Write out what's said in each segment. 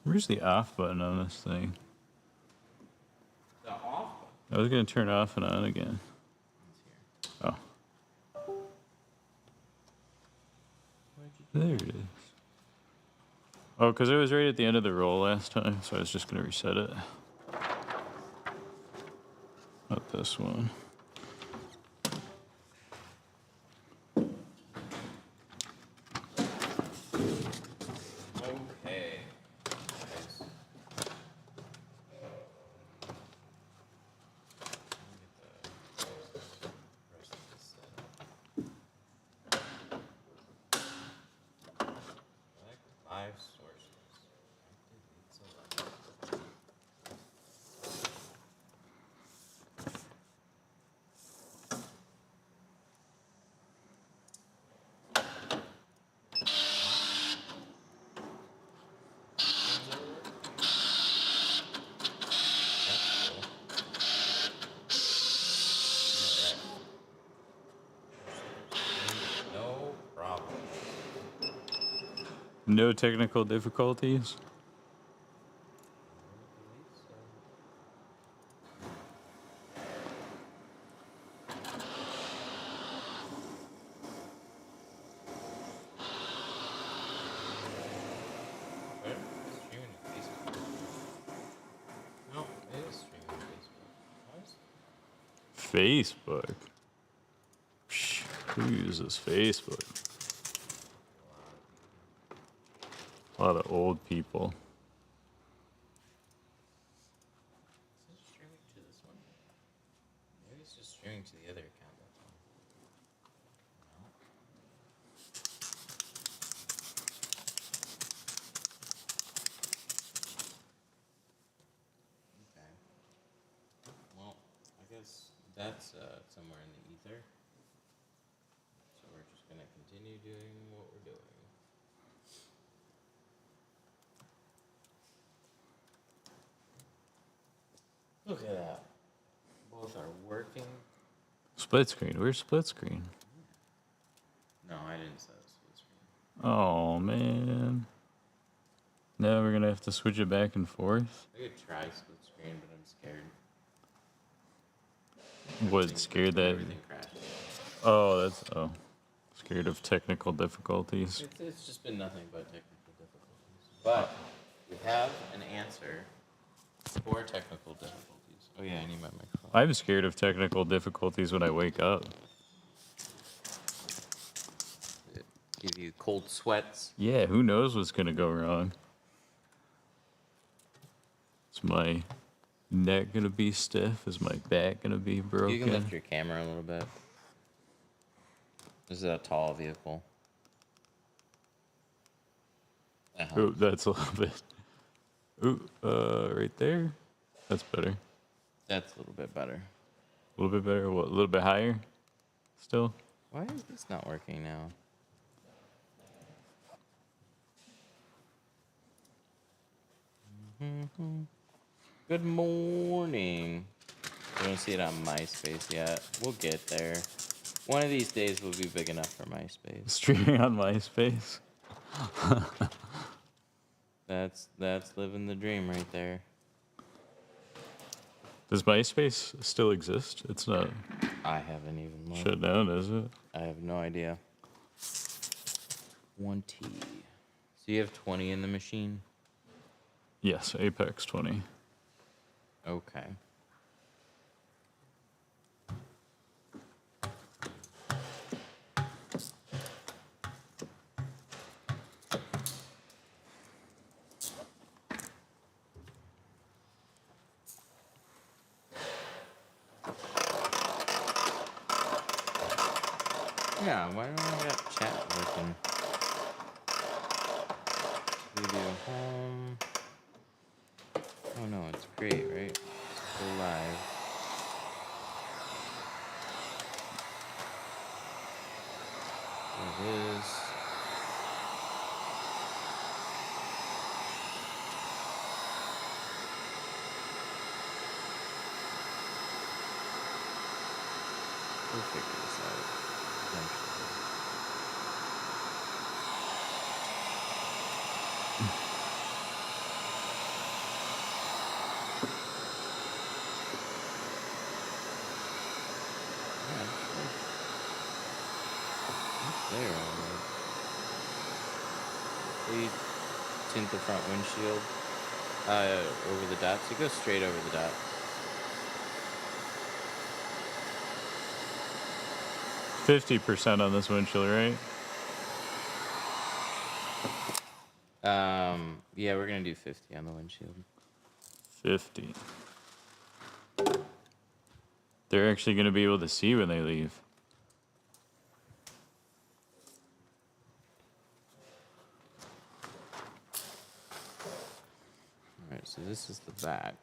Where's the off button on this thing? The off button? I was going to turn it off and on again. It's here. Oh. There it is. Oh, because it was right at the end of the roll last time, so I was just going to reset it. Not this one. Okay. Nice. Live sources. No problem. No technical difficulties? No, it is streaming Facebook. Facebook? Psh, who uses Facebook? A lot of old people. Is it streaming to this one? Maybe it's just streaming to the other account, that's all. No. Okay. Well, I guess that's somewhere in the ether. So we're just going to continue doing what we're doing. Look at that. Both are working. Split screen. Where's split screen? No, I didn't set a split screen. Oh, man. Now we're going to have to switch it back and forth? I could try split screen, but I'm scared. What, scared that? Everything crashed. Oh, that's... Oh. Scared of technical difficulties. It's just been nothing but technical difficulties. But we have an answer for technical difficulties. Oh yeah, I need my microphone. I'm scared of technical difficulties when I wake up. Give you cold sweats. Yeah, who knows what's going to go wrong? Is my neck going to be stiff? Is my back going to be broken? You can lift your camera a little bit. This is a tall vehicle. Ooh, that's a little bit. Ooh, right there. That's better. That's a little bit better. A little bit better. What? A little bit higher? Still? Why is this not working now? Good morning. We don't see it on MySpace yet. We'll get there. One of these days we'll be big enough for MySpace. Streaming on MySpace. That's living the dream right there. Does MySpace still exist? It's not I haven't even looked. shut down, is it? I have no idea. 20. So you have 20 in the machine? Yes, Apex 20. Okay. Yeah, why don't I got chat working? Video home. Oh no, it's great, right? It's still live. There it is. We'll figure this out eventually. there already. You tint the front windshield over the dots. You go straight over the dots. 50% on this windshield, right? Yeah, we're gonna do 50 on the windshield. 50. They're actually going to be able to see when they leave. Alright, so this is the back.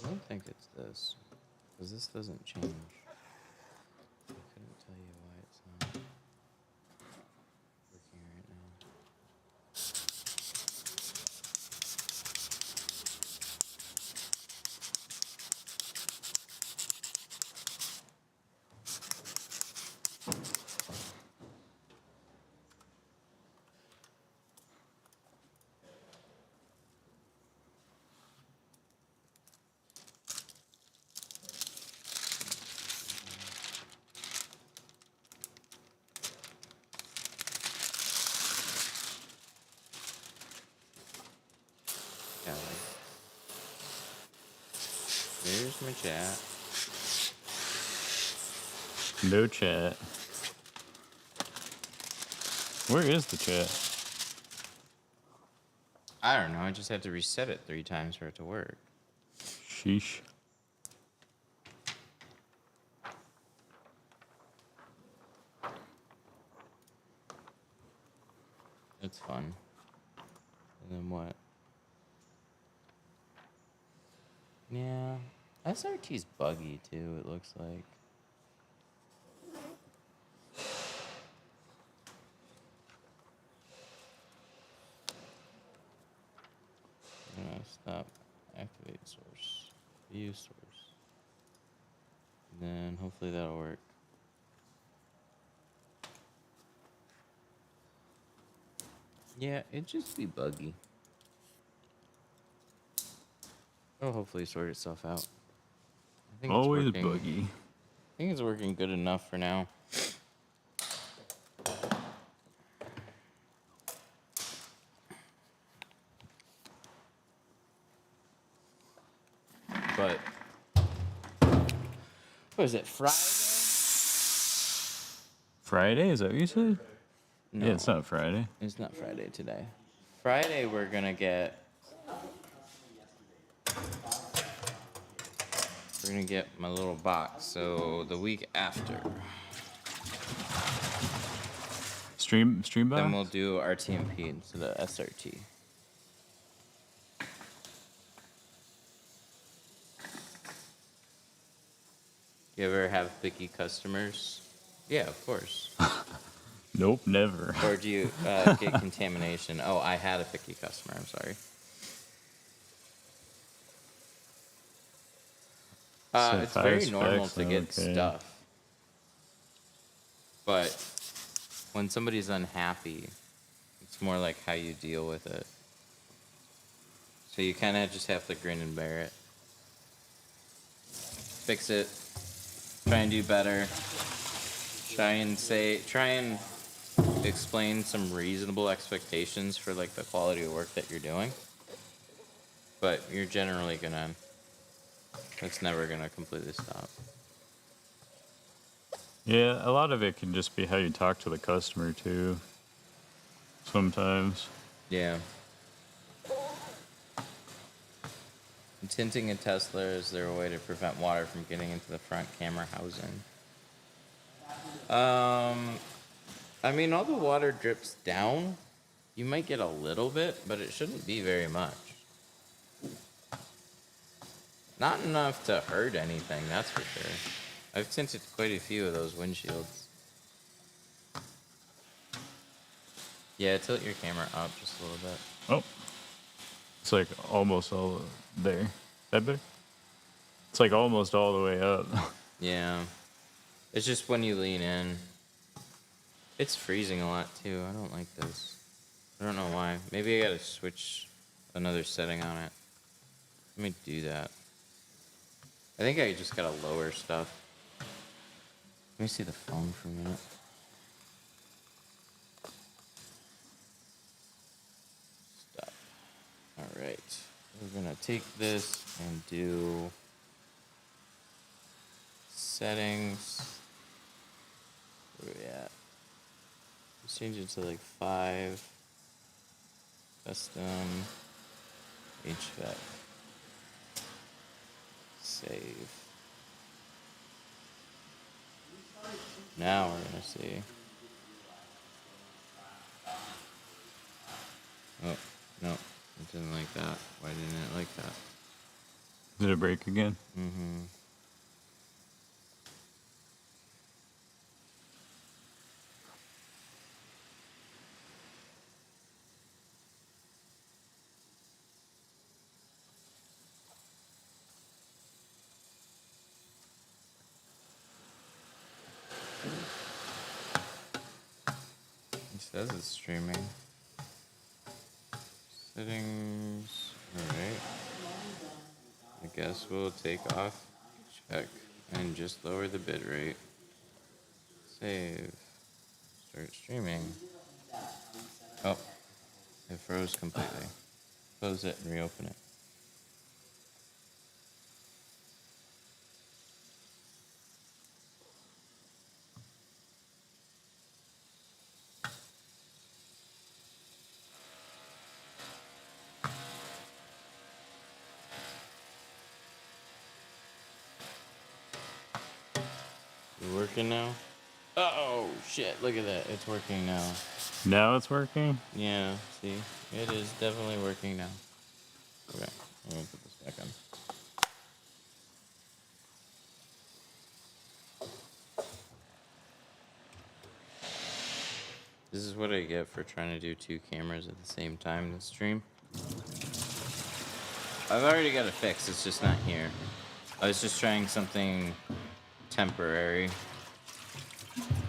I don't think it's this, because this doesn't change. I couldn't tell you why it's not working right now. Yeah, there's my chat. No chat. Where is the chat? I don't know, I just had to reset it 3 times for it to work. Sheesh. It's fun. And then what? Yeah. SRT's buggy too, it looks like. I'm gonna stop. Activate source. View source. And then hopefully that'll work. Yeah, it just be buggy. It'll hopefully sort itself out. I think Always it's working. buggy. I think it's working good enough for now. But what is it, Friday? Friday? Is that what you said? No, Yeah, it's not Friday. it's not Friday today. Friday we're gonna get my little box. So the week after, Stream box? then we'll do RTMP instead of SRT. You ever have picky customers? Yeah, of course. Nope, never. Or do you get contamination? Oh, I had a picky customer. I'm sorry. So It's 5 very normal specs, to get okay. stuff. But when somebody's unhappy, it's more like how you deal with it. So you kind of just have to grin and bear it. Fix it. Try and do better. Try and explain some reasonable expectations for like the quality of work that you're doing. But you're generally gonna, it's never gonna completely stop. Yeah, a lot of it can just be how you talk to the customer too. Sometimes. Yeah. Tinting a Tesla, is there a way to prevent water from getting into the front camera housing? I mean, all the water drips down. You might get a little bit, but it shouldn't be very much. Not enough to hurt anything, that's for sure. I've tinted quite a few of those windshields. Yeah, tilt your camera up just a little bit. Oh, it's like almost all there. That big? It's like almost all the way up. Yeah. It's just when you lean in. It's freezing a lot too. I don't like this. I don't know why. Maybe I gotta switch another setting on it. Let me do that. I think I just gotta lower stuff. Let me see the phone for a minute. Stop. Alright. We're gonna take this and do settings. Where are we at? Let's change it to like 5. Custom. HVAC. Save. Now we're gonna see. Oh, no. It didn't like that. Why didn't it like that? Did it break again? Mm-hmm. It says it's streaming. Settings. Alright. I guess we'll take off check and just lower the bit rate. Save. Start streaming. Oh. It froze completely. Close it and reopen it. You working now? Oh shit, look at that. It's working now. Now it's working? Yeah, see? It is definitely working now. Okay, I'm gonna put this back on. This is what I get for trying to do 2 cameras at the same time in the stream. I've already got it fixed, it's just not here. I was just trying something temporary.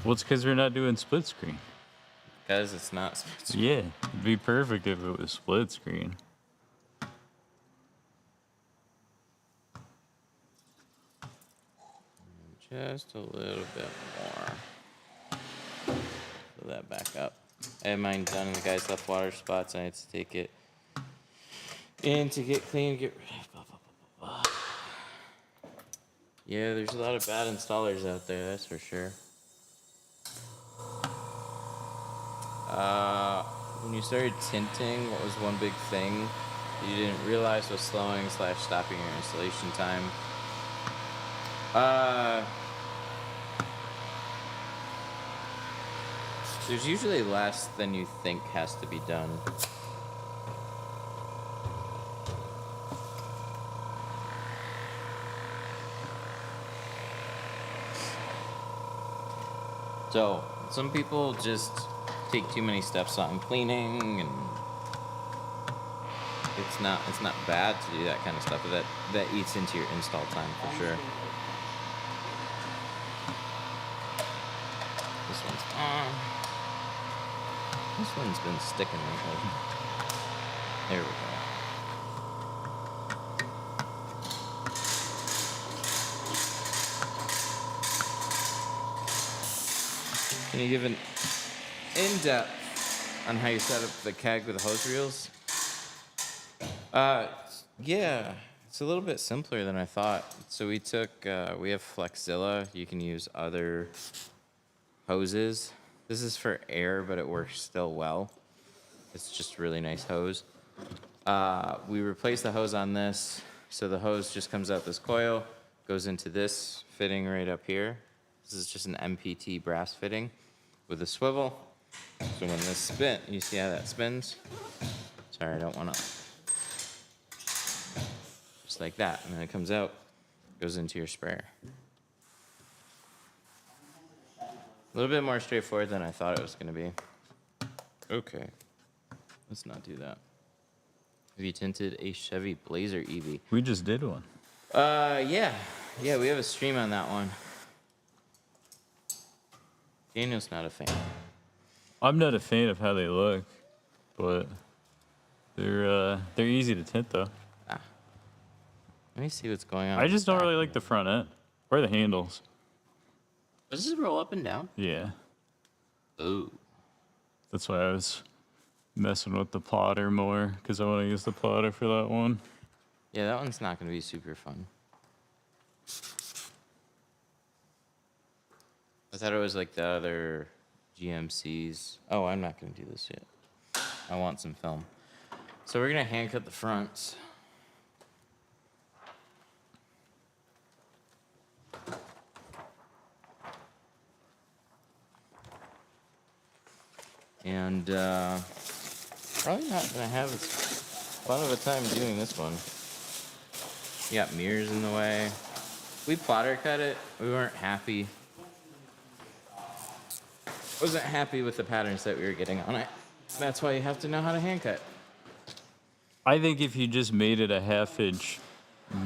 Well, it's because we're not doing split screen. Because it's not split screen. Yeah, it'd be perfect if it was split screen. Just a little bit more. Fill that back up. I had mine done and the guys left water spots. I had to take it in to get clean, get rid of blah, blah, blah, blah, blah. Yeah, there's a lot of bad installers out there, that's for sure. When you started tinting, what was one big thing you didn't realize was slowing / stopping your installation time? There's usually less than you think has to be done. So, some people just take too many steps on cleaning, and it's not bad to do that kind of stuff, but that eats into your install time for sure. This one's on. This one's been sticking lately. There we go. Can you give an in-depth on how you set up the keg with the hose reels? Yeah, it's a little bit simpler than I thought. So we have Flexzilla. You can use other hoses. This is for air, but it works still well. It's just a really nice hose. We replaced the hose on this. So the hose just comes out this coil, goes into this fitting right up here. This is just an MPT brass fitting with a swivel. So when this spins, you see how that spins? Sorry, I don't want to. Just like that. And then it comes out, goes into your sprayer. A little bit more straightforward than I thought it was going to be. Okay. Let's not do that. Have you tinted a Chevy Blazer EV? We just did one. Yeah. Yeah, we have a stream on that one. Daniel's not a fan. I'm not a fan of how they look, but they're easy to tint though. Ah. Let me see what's going on. I with just the don't back really of like it. the front end or the handles. Does this roll up and down? Yeah, Ooh. that's why I was messing with the plotter more because I want to use the plotter for that one. Yeah, that one's not going to be super fun. I thought it was like the other GMCs. Oh, I'm not going to do this yet. I want some film. So we're going to hand cut the fronts. And probably not going to have as fun of a time doing this one. You got mirrors in the way. We plotter cut it. We weren't happy. Wasn't happy with the patterns that we were getting on it. That's why you have to know how to hand cut. I think if you just made it a ½ inch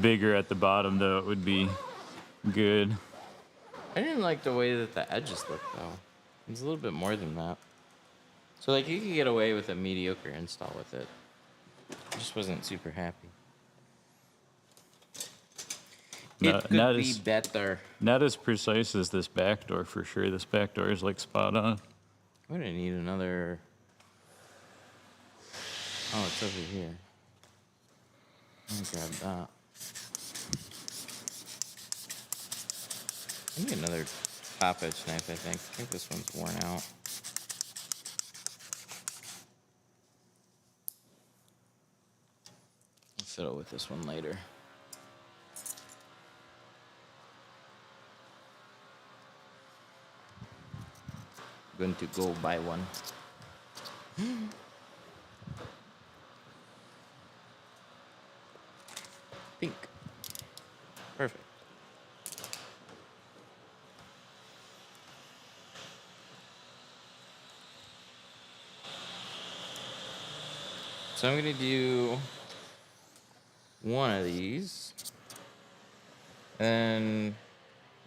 bigger at the bottom, though, it would be good. I didn't like the way that the edges looked, though. It was a little bit more than that. So, like, you could get away with a mediocre install with it. I just wasn't super happy. It could be better. Not as precise as this back door for sure. This back door is like spot on. We're gonna need another. Oh, it's over here. Let me grab that. I need another top edge knife, I think. I think this one's worn out. I'll fiddle with this one later. I'm going to go buy one. Pink. Perfect. So I'm going to do one of these. And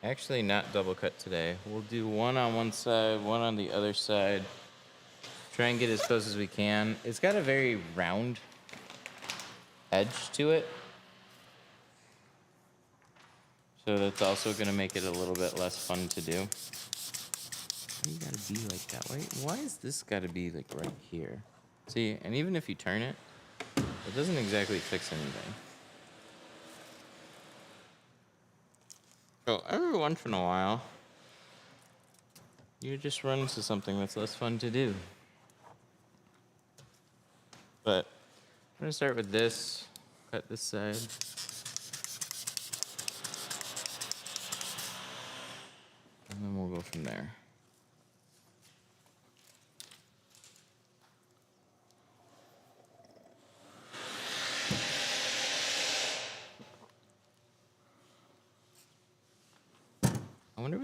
actually not double cut today. We'll do one on one side, one on the other side. Try and get as close as we can. It's got a very round edge to it. So that's also going to make it a little bit less fun to do. Why you gotta be like that? Why is this gotta be like right here? See, and even if you turn it, it doesn't exactly fix anything. So every once in a while, you just run into something that's less fun to do. But I'm gonna start with this, cut this side. And then we'll go from there. I wonder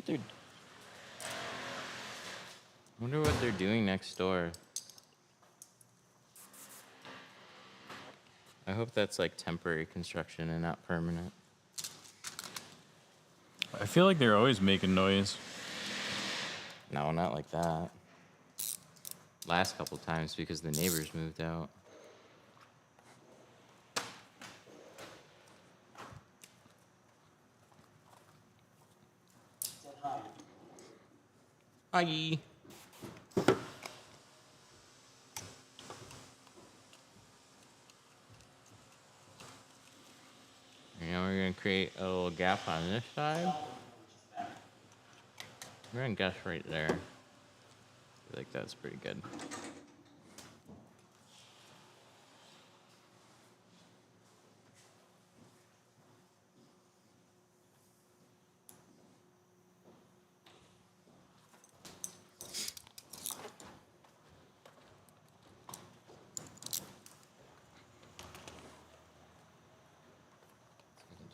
what they're doing next door. I hope that's like temporary construction and not permanent. I feel like they're always making noise. No, not like that. Last couple times because the neighbors moved out. Hi. Now we're gonna create a little gap on this side. We're gonna guess right there. I feel like that's pretty good.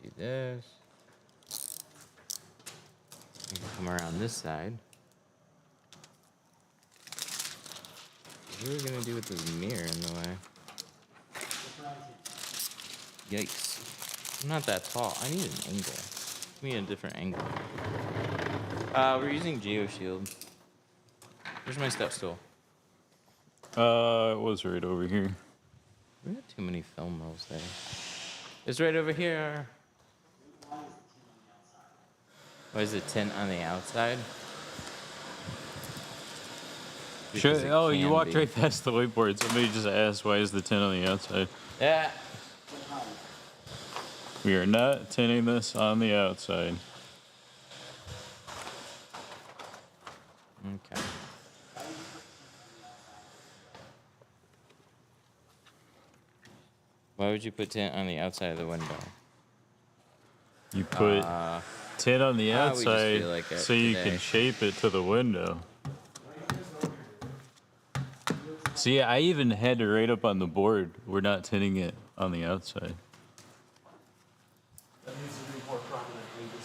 Do this. We can come around this side. What are we gonna do with this mirror in the way? Yikes. I'm not that tall. I need an angle. Give me a different angle. We're using GeoShield. Where's my step stool? It was right over here. We got too many film rolls there. It's right over here. Why is it tint on the outside? Because it Oh, you can walked be. right past the whiteboard. Somebody just asked, why is the tint on the outside? Yeah. We are not tinting this on the outside. Okay. Why would you put tint on the outside of the window? You put tint on the we just outside feel like it so you today. can shape it to the window. See, I even had to write up on the board, we're not tinting it on the outside.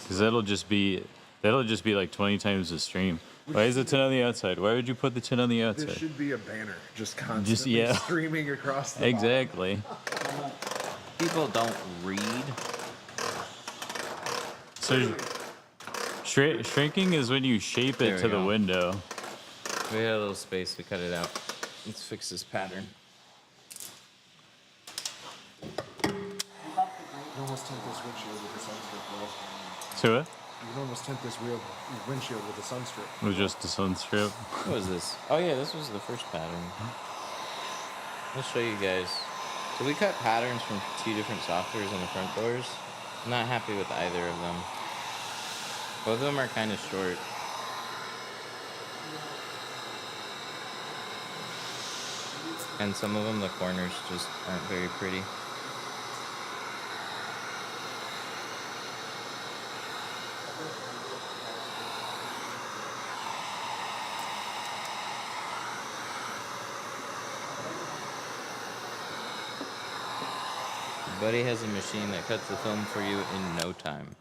Because that'll just be like 20 times the stream. Why is the tint on the outside? Why would you put the tint on the There outside? should be a banner just constantly yeah. streaming across the Exactly. People don't read. So shrinking is when you shape There it we to the go. window. We had a little space to cut it out. Let's fix this pattern. You almost tint this windshield with the sunstrip, bro. So what? You can almost tint this real windshield with a sunstrip. It was just a sun strip. What was this? Oh yeah, this was the first pattern. I'll show you guys. So we cut patterns from 2 different softwares on the front doors. I'm not happy with either of them. Both of them are kind of short. And some of them, the corners just aren't very pretty. Buddy has a machine that cuts the film for you in no time.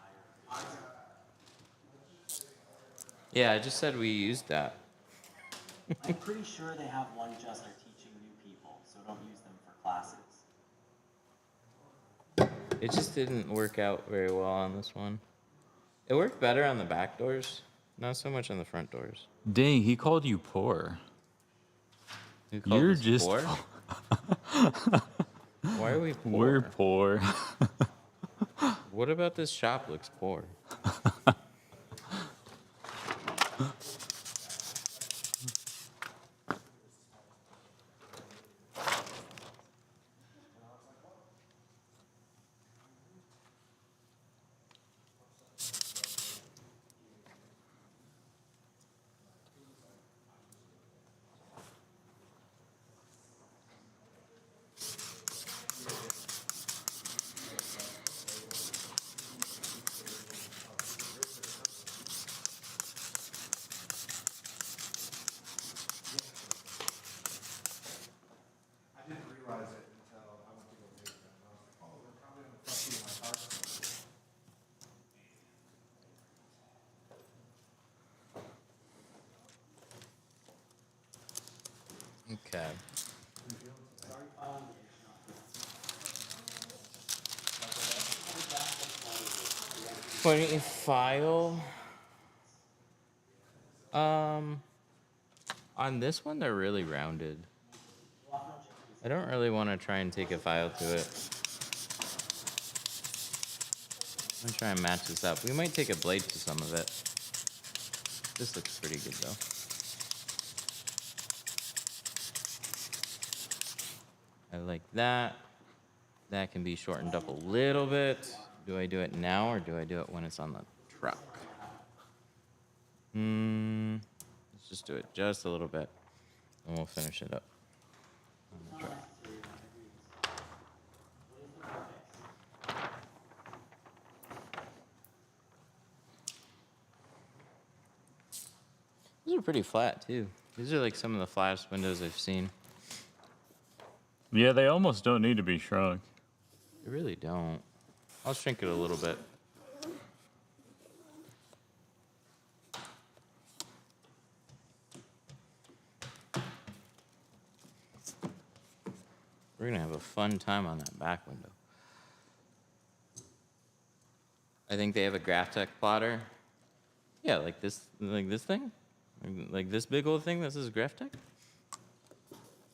Yeah, I just said we used that. I'm pretty sure they have one just for teaching new people, so don't use them for classes. It just didn't work out very well on this one. It worked better on the back doors, not so much on the front doors. Dang, he called you poor. Who called You're us just poor? Why are we poor? We're poor. What about this shop looks poor? I didn't realize it until I went to go take them. I was like, oh, they're probably on the front seat of my car. Okay. When you file, on this one they're really rounded. I don't really want to try and take a file to it. I'm gonna try and match this up. We might take a blade to some of it. This looks pretty good though. I like that. That can be shortened up a little bit. Do I do it now or do I do it when it's on the truck? Let's just do it just a little bit and we'll finish it up on the truck. These are pretty flat too. These are like some of the flattest windows I've seen. Yeah, they almost don't need to be shrunk. They really don't. I'll shrink it a little bit. We're gonna have a fun time on that back window. I think they have a Graphtec plotter. Yeah, like this thing, like this big old thing. This is Graphtec.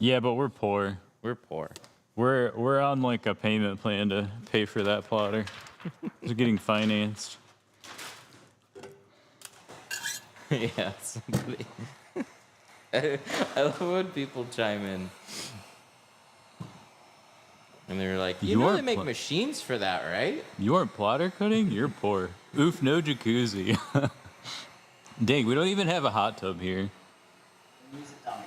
Yeah, but we're poor. We're poor. We're on like a payment plan to pay for that plotter. It's getting financed. Yeah, somebody. I love when people chime in. And they're like, you know they make machines for that, right? You aren't plotter cutting? You're poor. Oof, no jacuzzi. Dang, we don't even have a hot tub here. Use a dummy.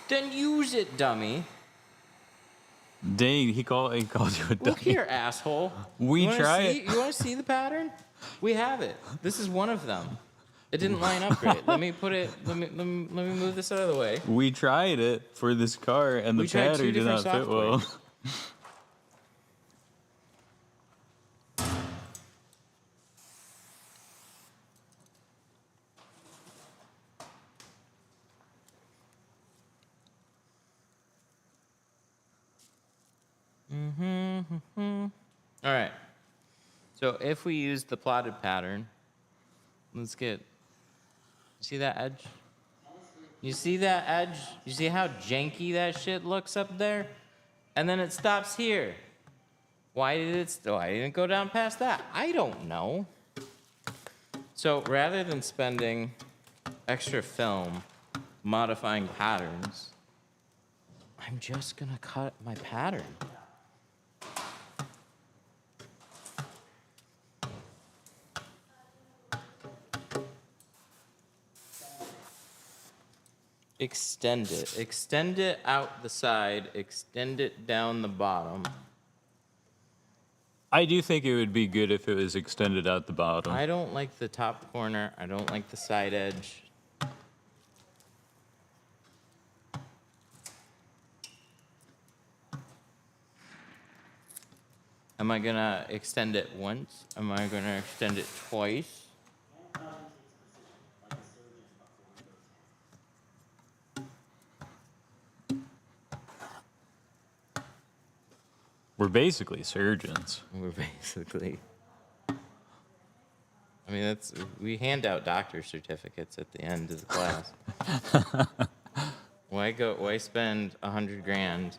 Then use it, dummy. Dang, he called you a dummy. Look here, asshole. We You wanna try see- it. You want to see the pattern? We have it. This is one of them. It didn't line up great. Let me move this out of the way. We tried it for this car, and the We tried two pattern did not different fit well. All right. So if we use the plotted pattern, let's get. See that edge? You see that edge? You see how janky that shit looks up there? And then it stops here. Why didn't it go down past that? I don't know. So rather than spending extra film modifying patterns, I'm just gonna cut my pattern. Extend it. Extend it out the side. Extend it down the bottom. I do think it would be good if it was extended out the bottom. I don't like the top corner. I don't like the side edge. Am I gonna extend it once? Am I gonna extend it twice? We're basically surgeons. We're basically. I mean, we hand out doctor certificates at the end of the class. Why spend $100,000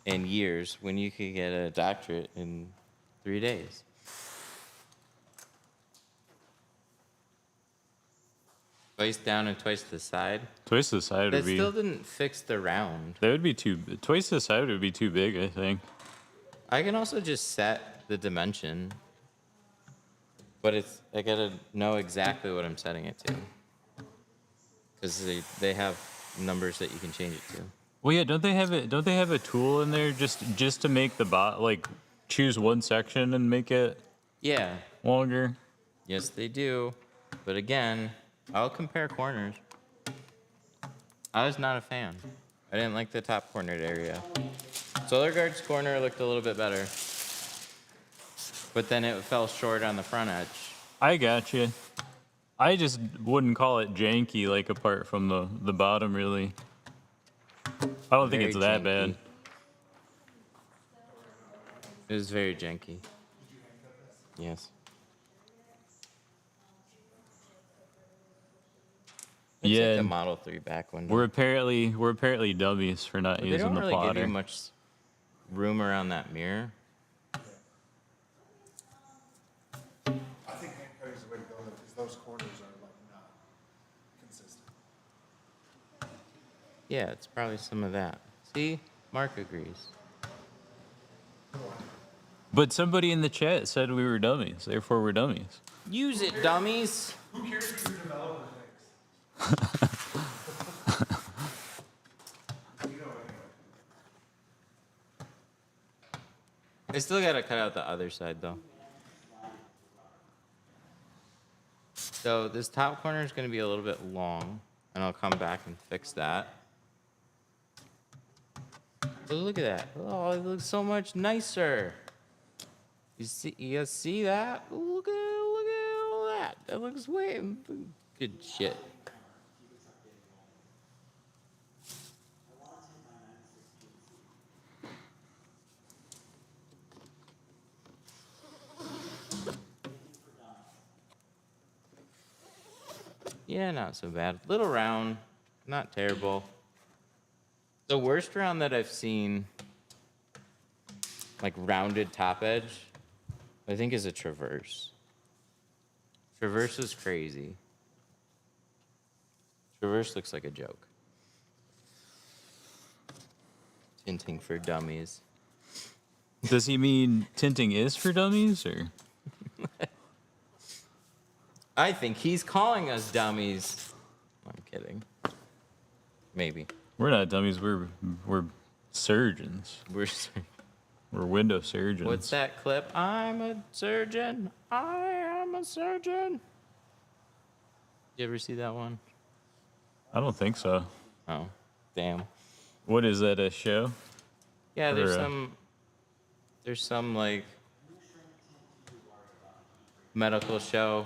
in years when you could get a doctorate in 3 days? Twice down and twice to the side. Twice the side That would be. still didn't fix the round. That would be too. Twice the side would be too big, I think. I can also just set the dimension, but I gotta know exactly what I'm setting it to, because they have numbers that you can change it to. Well, yeah. Don't they have it? Don't they have a tool in there just to make the like choose one section and make it Yeah, longer? yes they do, but again, I'll compare corners. I was not a fan. I didn't like the top cornered area. Solar Guard's corner looked a little bit better, but then it fell short on the front edge. I got you. I just wouldn't call it janky, like apart from the bottom, really. I don't think Very it's that janky. bad. It was very janky. Yes. It's Yeah, like the and Model 3 back window. we're apparently dummies for not They using don't the really give plotter. you much room around that mirror. I think hand cutting's the way to go though, because those corners are like not consistent. Yeah, it's probably some of that. See? Mark agrees. But somebody in the chat said we were dummies, therefore we're dummies. Use it, dummies. Who cares what your developer thinks? You know anyway. I still gotta cut out the other side though. So this top corner is gonna be a little bit long, and I'll come back and fix that. Oh, look at that. Oh, it looks so much nicer. You guys see that? Look at all that. That looks way good shit. Yeah, not so bad. Little round, not terrible. The worst round that I've seen, like rounded top edge, I think is a Traverse. Traverse is crazy. Traverse looks like a joke. Tinting for dummies. Does he mean tinting is for dummies, or? I think he's calling us dummies. I'm kidding. Maybe. We're not dummies. We're surgeons. We're window surgeons. What's that clip? I'm a surgeon. I am a surgeon. You ever see that one? I don't think so. Oh, damn. What is that, a show? Yeah, Or, there's some like medical show.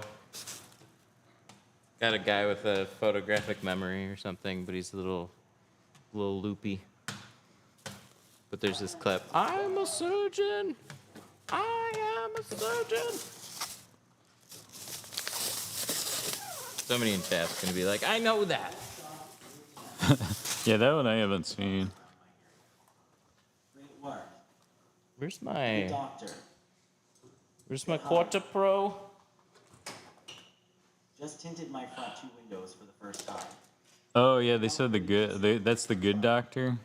Got a guy with a photographic memory or something, but he's a little loopy. But there's this clip. I'm a surgeon. I am a surgeon. Somebody in chat's gonna be like, I know that. Yeah, that one I haven't seen. Great work. Where's Good my doctor. Quarter Pro? Just tinted my front 2 windows for the first time. Oh yeah, they said that's the good doctor.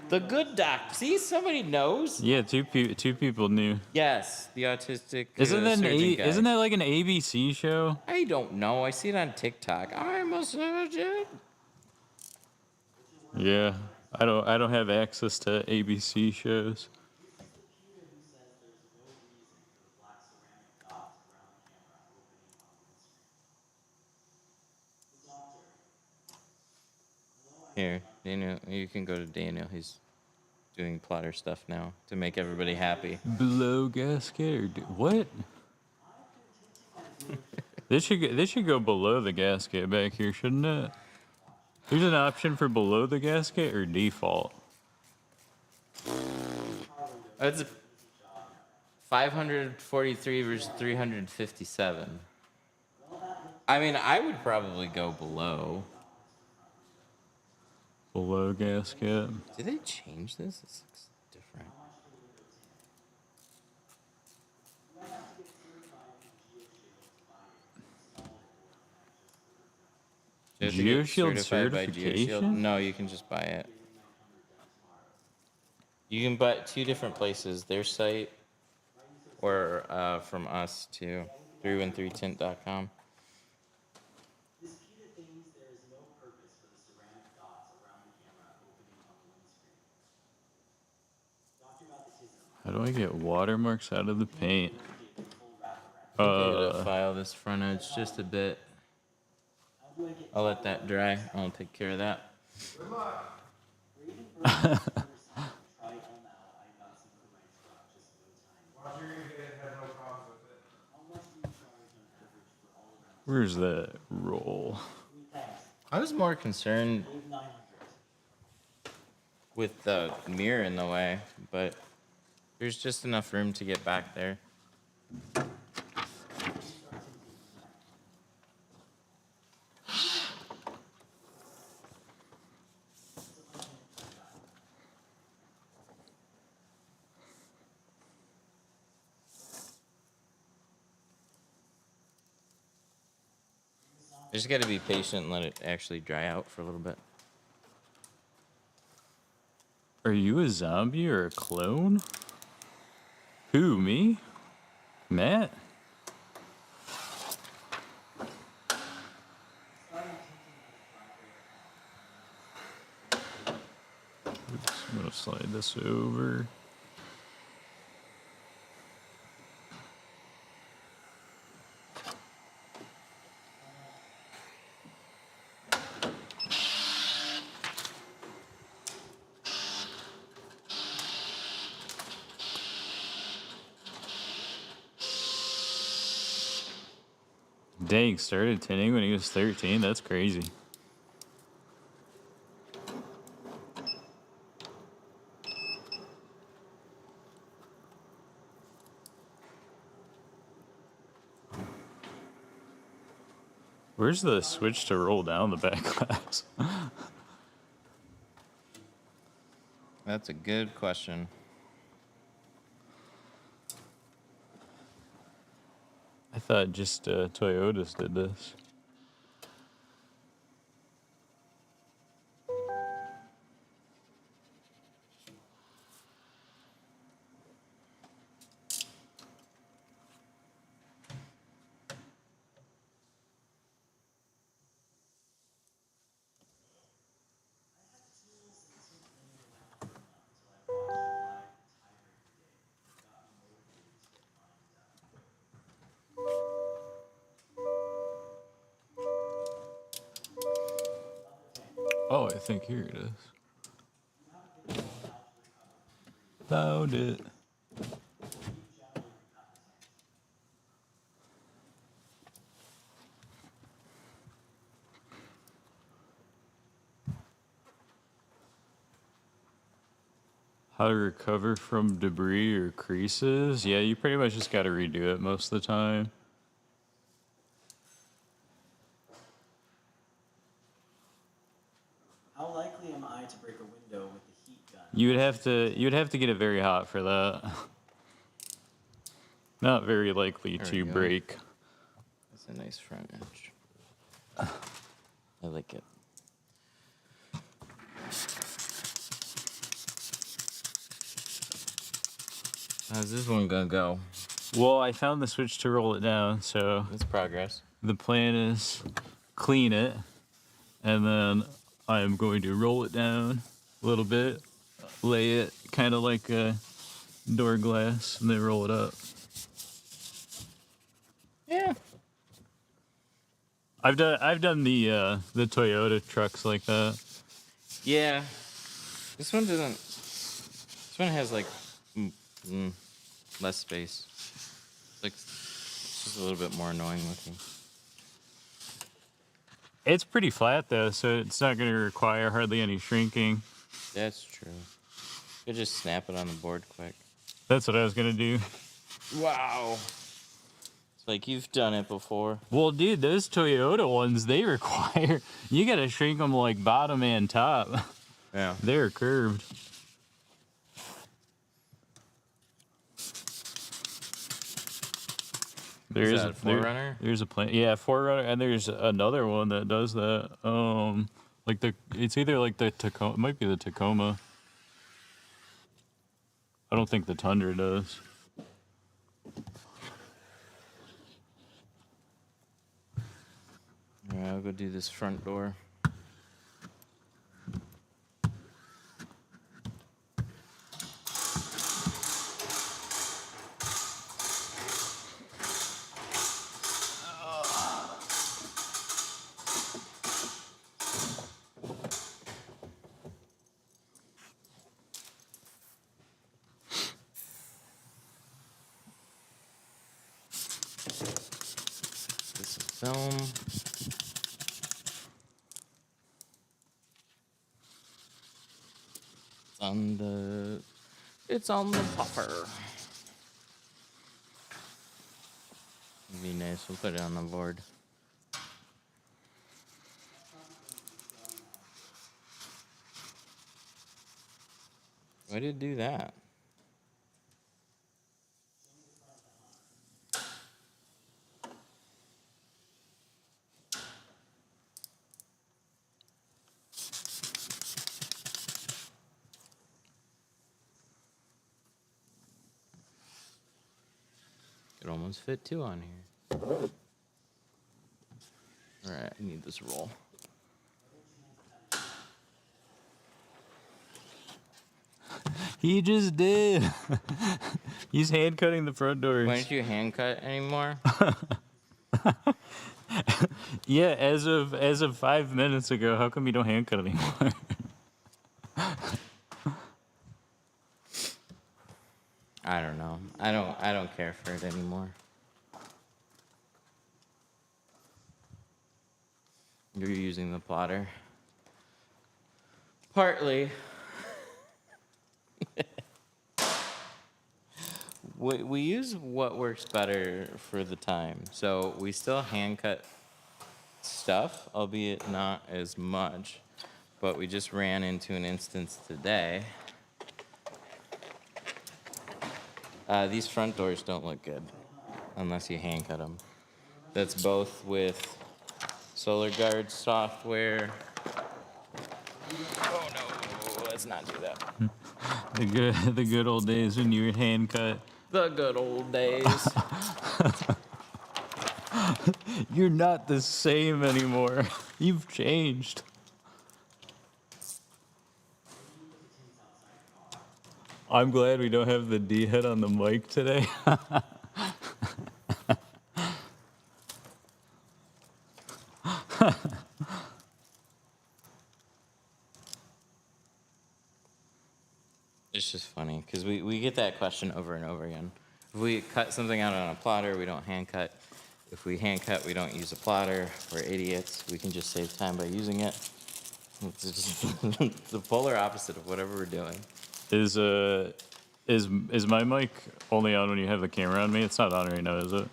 The good doc. See, somebody knows. Yeah, two people knew. Yes, the autistic. Isn't that surgeon guy. isn't that like an ABC show? I don't know. I see it on TikTok. I'm a surgeon. Yeah, I don't have access to ABC shows. Here, Daniel, you can go to Daniel. He's doing plotter stuff now to make everybody happy. Below gasket or what? This should go below the gasket back here, shouldn't it? There's an option for below the gasket or default. It's 543 versus 357. I mean, I would probably go below. Below gasket. Did they change this? This looks different. Do you have to get GeoShield certified by certification? No, you can just buy it. You can buy it 2 different places. Their site or from us too. 313tint.com. This Peter thinks there is no purpose for the ceramic dots around the camera opening on the windscreen. Doctor got the tism. How do I get watermarks out of the paint? I'm gonna file this front edge just a bit. How do I get I'll let that dry. I'll take care of that. Good luck. Braden Burns' try it on out. I got some for my truck, just no time. Watch your gonna have no problem with it. How much do you charge on average for all around? Where's that roll? Thanks. I was more concerned Dave 900. with the mirror in the way, but there's just enough room to get back there. I just gotta be patient and let it actually dry out for a little bit. Are you a zombie or a clone? Who, me? Matt? Oops, I'm gonna slide this over. Dang, started tinting when he was 13. That's crazy. Where's the switch to roll down the back glass? That's a good question. I thought just Toyotas did this. Oh, I think here it is. Found it. How to recover from debris or creases? Yeah, you pretty much just got to redo it most of the time. How likely am I to break a window with the heat gun? You'd have to get it very hot for that. Not very likely There to we go. break. That's a nice front edge. I like it. How's this one gonna go? Well, I found the switch to roll it down, so That's progress. the plan is clean it, and then I am going to roll it down a little bit, lay it kind of like a door glass, and then roll it up. Yeah. I've done the Toyota trucks like that. Yeah. This one doesn't. This one has like less space. It's just a little bit more annoying looking. It's pretty flat though, so it's not going to require hardly any shrinking. That's true. You could just snap it on the board quick. That's what I was going to do. Wow. It's like you've done it before. Well, dude, those Toyota ones, they require, you got to shrink them like bottom and top. Yeah. They're curved. Is that a 4Runner? There's a plan. Yeah, 4Runner, and there's another one that does that. It's either like the Tacoma, it might be the Tacoma. I don't think the Tundra does. All right, I'll go do this front door. This is film. It's on the popper. It'd be nice. We'll put it on the board. Why did it do that? Could almost fit two on here. Alright, I need this roll. He just did. He's hand cutting the front doors. Why don't you hand cut anymore? Yeah, as of 5 minutes ago, how come you don't hand cut anymore? I don't know. I don't care for it anymore. You're using the plotter. Partly. We use what works better for the time. So we still hand cut stuff, albeit not as much. But we just ran into an instance today. These front doors don't look good unless you hand cut them. That's both with Solar Guard software. Oh no, let's not do that. The good old days when you were hand cut. The good old days. You're not the same anymore. You've changed. I'm glad we don't have the D head on the mic today. It's just funny because we get that question over and over again. If we cut something out on a plotter, we don't hand cut. If we hand cut, we don't use a plotter. We're idiots. We can just save time by using it. It's just the polar opposite of whatever we're doing. Is my mic only on when you have the camera on me? It's not on right now, is it?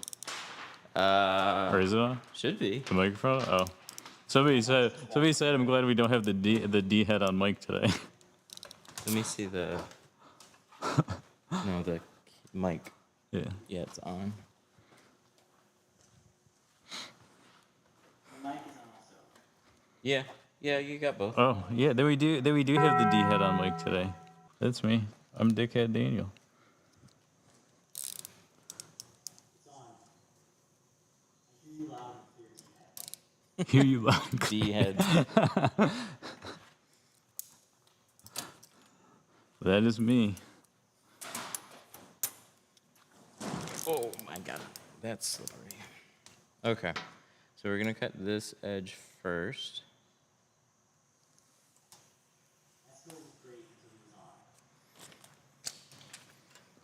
Or is it on? Should be. The microphone? Oh. Somebody said I'm glad we don't have the D head on mic today. Let me see the. No, the mic. Yeah. Yeah, it's on. The mic is on also. Yeah, you got both. Oh, yeah, then we do have the D head on mic today. That's me. I'm Dickhead Daniel. It's on. I hear you loud and clear, D-head. Hear you loud. D head. That is me. Oh my god, that's slippery. Okay, so we're gonna cut this edge first. That still was great until he was on.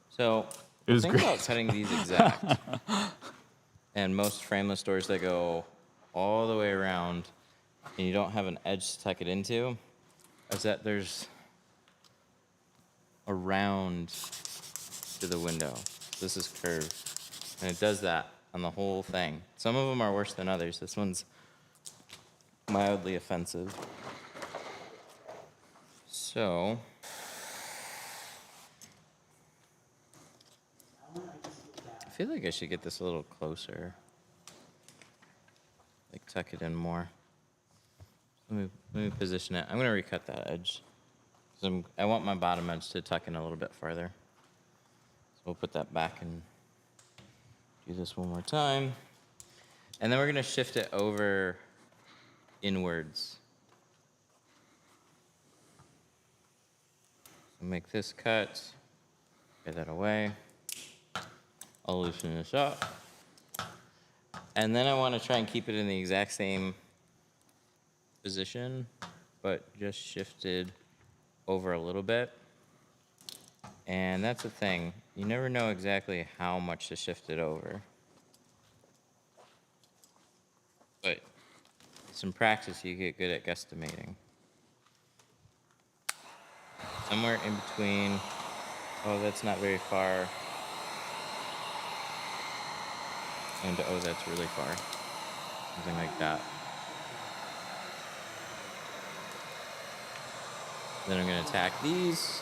So It the was thing great. about cutting these exact, and most frameless doors that go all the way around, and you don't have an edge to tuck it into, is that there's a round to the window. This is curved, and it does that on the whole thing. Some of them are worse than others. This one's mildly offensive. So, I feel like I should get this a little closer. Like tuck it in more. Let me position it. I'm gonna recut that edge. I want my bottom edge to tuck in a little bit farther. So we'll put that back and do this one more time. And then we're gonna shift it over inwards. So make this cut, get that away. I'll loosen this up. And then I wanna try and keep it in the exact same position, but just shifted over a little bit. And that's the thing. You never know exactly how much to shift it over. But with some practice, you get good at guesstimating. Somewhere in between. Oh, that's not very far. And oh, that's really far. Something like that. Then I'm gonna tack these.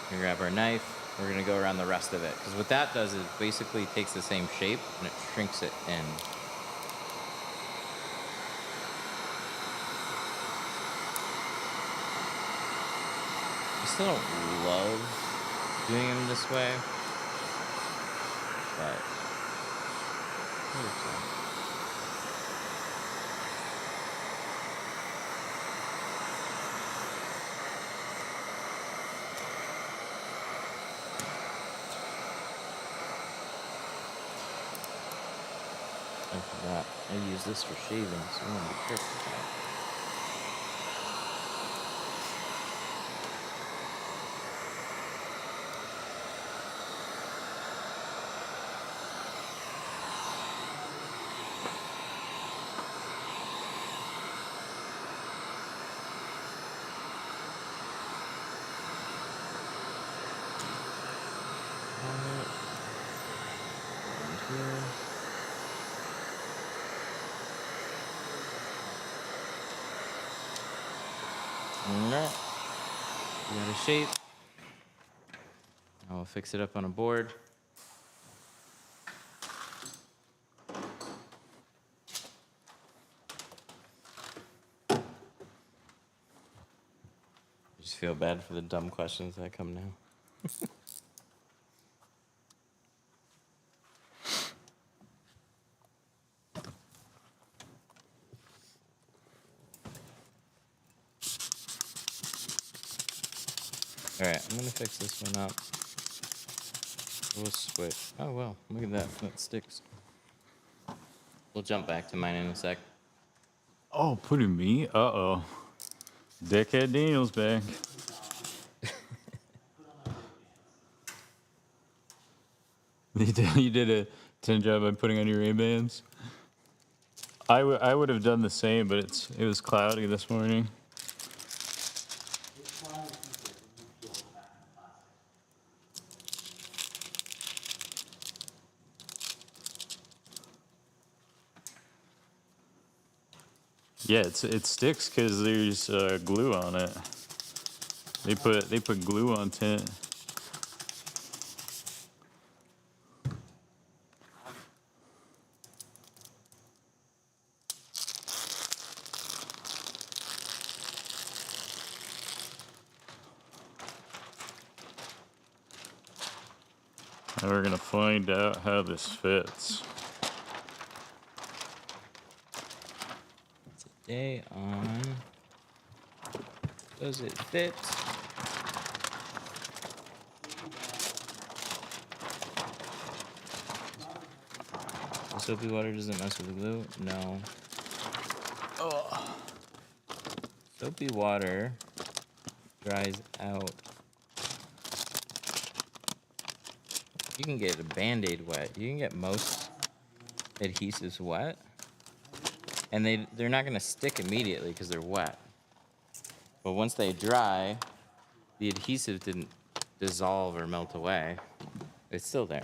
We're gonna grab our knife. We're gonna go around the rest of it. Because what that does is basically takes the same shape and it shrinks it in. I still don't love doing them this way. But it works out. I forgot. I use this for shaving, so I'm gonna be careful with that. Alright. We got a shape. I'll fix it up on a board. I just feel bad for the dumb questions that come now. Alright, I'm gonna fix this one up. We'll switch. Oh well, look at that. That sticks. We'll jump back to mine in a sec. Oh, putting me? Uh-oh. Dickhead Daniel's back. You did a 10 job on putting on your Ray-Bans. I would have done the same, but it was cloudy this morning. This one is easier when you peel the back of the plastic. Yeah, it sticks because there's glue on it. They put glue on tint. And we're gonna find out how this fits. Today on Does It Fit? The soapy water doesn't mess with the glue? No. Soapy water dries out. You can get a Band-Aid wet. You can get most adhesives wet. And they're not going to stick immediately because they're wet. But once they dry, the adhesive didn't dissolve or melt away. It's still there.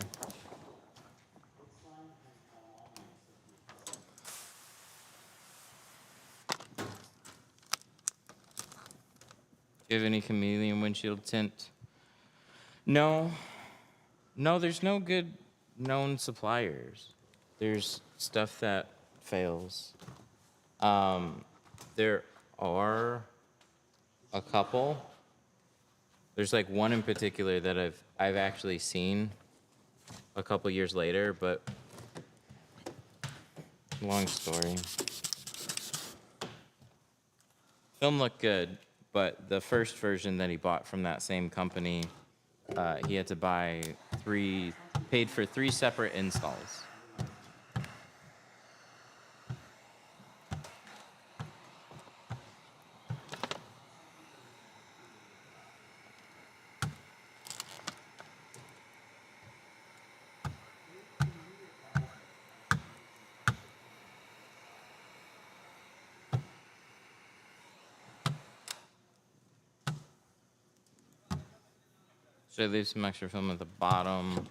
Do you have any Chameleon windshield tint? No. No, there's no good known suppliers. There's stuff that fails. There are a couple. There's like one in particular that I've actually seen a couple years later, but long story. Film looked good, but the first version that he bought from that same company, he had to buy paid for 3 separate installs. Should I leave some extra film at the bottom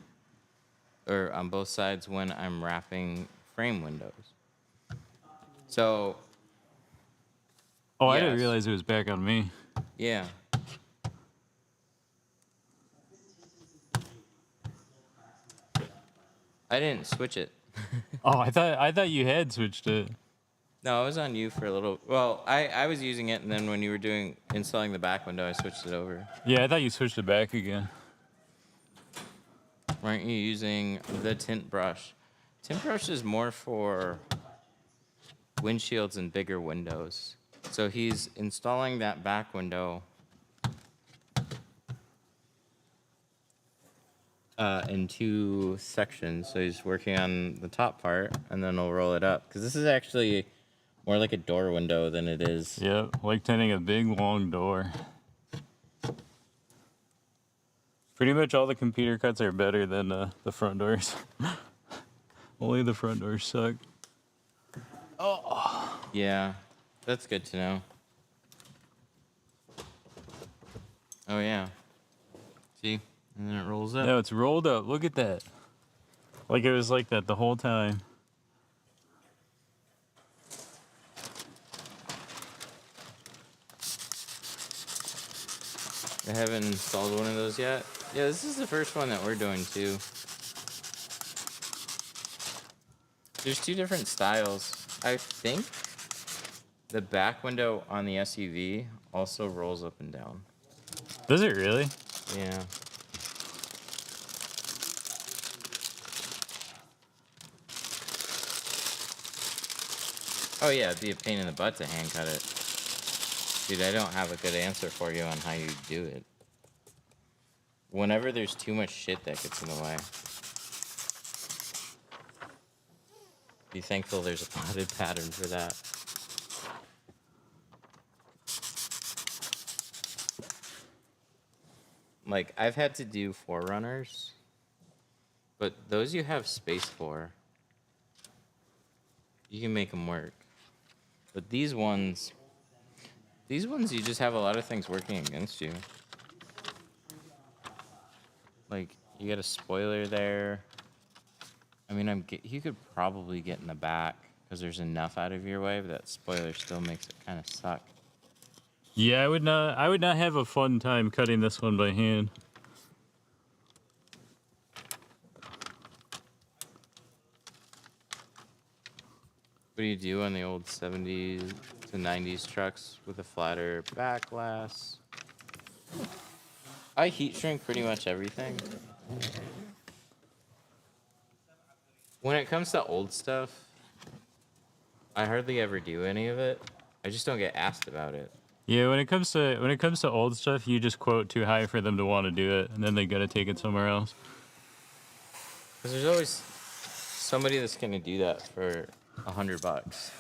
or on both sides when I'm wrapping frame windows? So, Oh, I didn't yes. realize it was back on me. Yeah. I didn't switch it. Oh, I thought you had switched it. No, I was on you for a little. Well, I was using it, and then when you were installing the back window, I switched it over. Yeah, I thought you switched it back again. Weren't you using the tint brush? Tint brush is more for windshields and bigger windows. So he's installing that back window in 2 sections. So he's working on the top part, and then he'll roll it up. Because this is actually more like a door window than it is. Yep, like tinting a big, long door. Pretty much all the computer cuts are better than the front doors. Only the front doors suck. Yeah, that's good to know. Oh, yeah. See? And then it rolls up. No, it's rolled up. Look at that. Like it was like that the whole time. I haven't installed one of those yet. Yeah, this is the first one that we're doing too. There's two different styles. I think the back window on the SUV also rolls up and down. Does it really? Yeah. Oh yeah, it'd be a pain in the butt to hand cut it. Dude, I don't have a good answer for you on how you do it. Whenever there's too much shit that gets in the way. Be thankful there's a potted pattern for that. Like, I've had to do Forerunners, but those you have space for, you can make them work. But these ones you just have a lot of things working against you. Like, you got a spoiler there. I mean, you could probably get in the back because there's enough out of your way, but that spoiler still makes it kind of suck. Yeah, I would not have a fun time cutting this one by hand. What do you do on the old 70s to 90s trucks with a flatter back glass? I heat shrink pretty much everything. When it comes to old stuff, I hardly ever do any of it. I just don't get asked about it. Yeah, when it comes to old stuff, you just quote too high for them to want to do it, and then they gotta take it somewhere else. Because there's always somebody that's gonna do that for $100.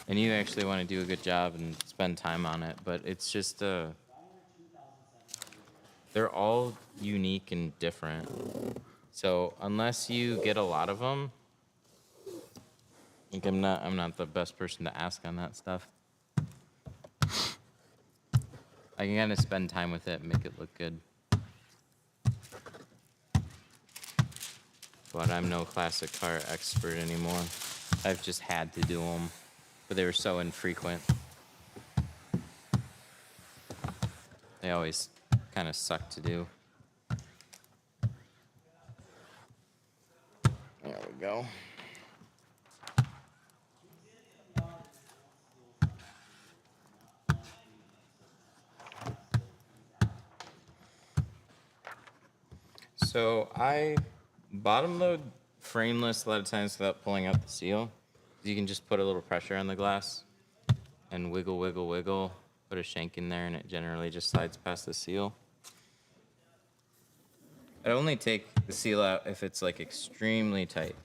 And you actually want to do a good job and spend time on it, but it's just they're all unique and different. So unless you get a lot of them, like I'm not the best person to ask on that stuff. I can kind of spend time with it and make it look good. But I'm no classic car expert anymore. I've just had to do them, but they were so infrequent. They always kind of suck to do. There we go. So I bottom load frameless a lot of times without pulling out the seal. You can just put a little pressure on the glass and wiggle, wiggle, wiggle. Put a shank in there and it generally just slides past the seal. I only take the seal out if it's like extremely tight.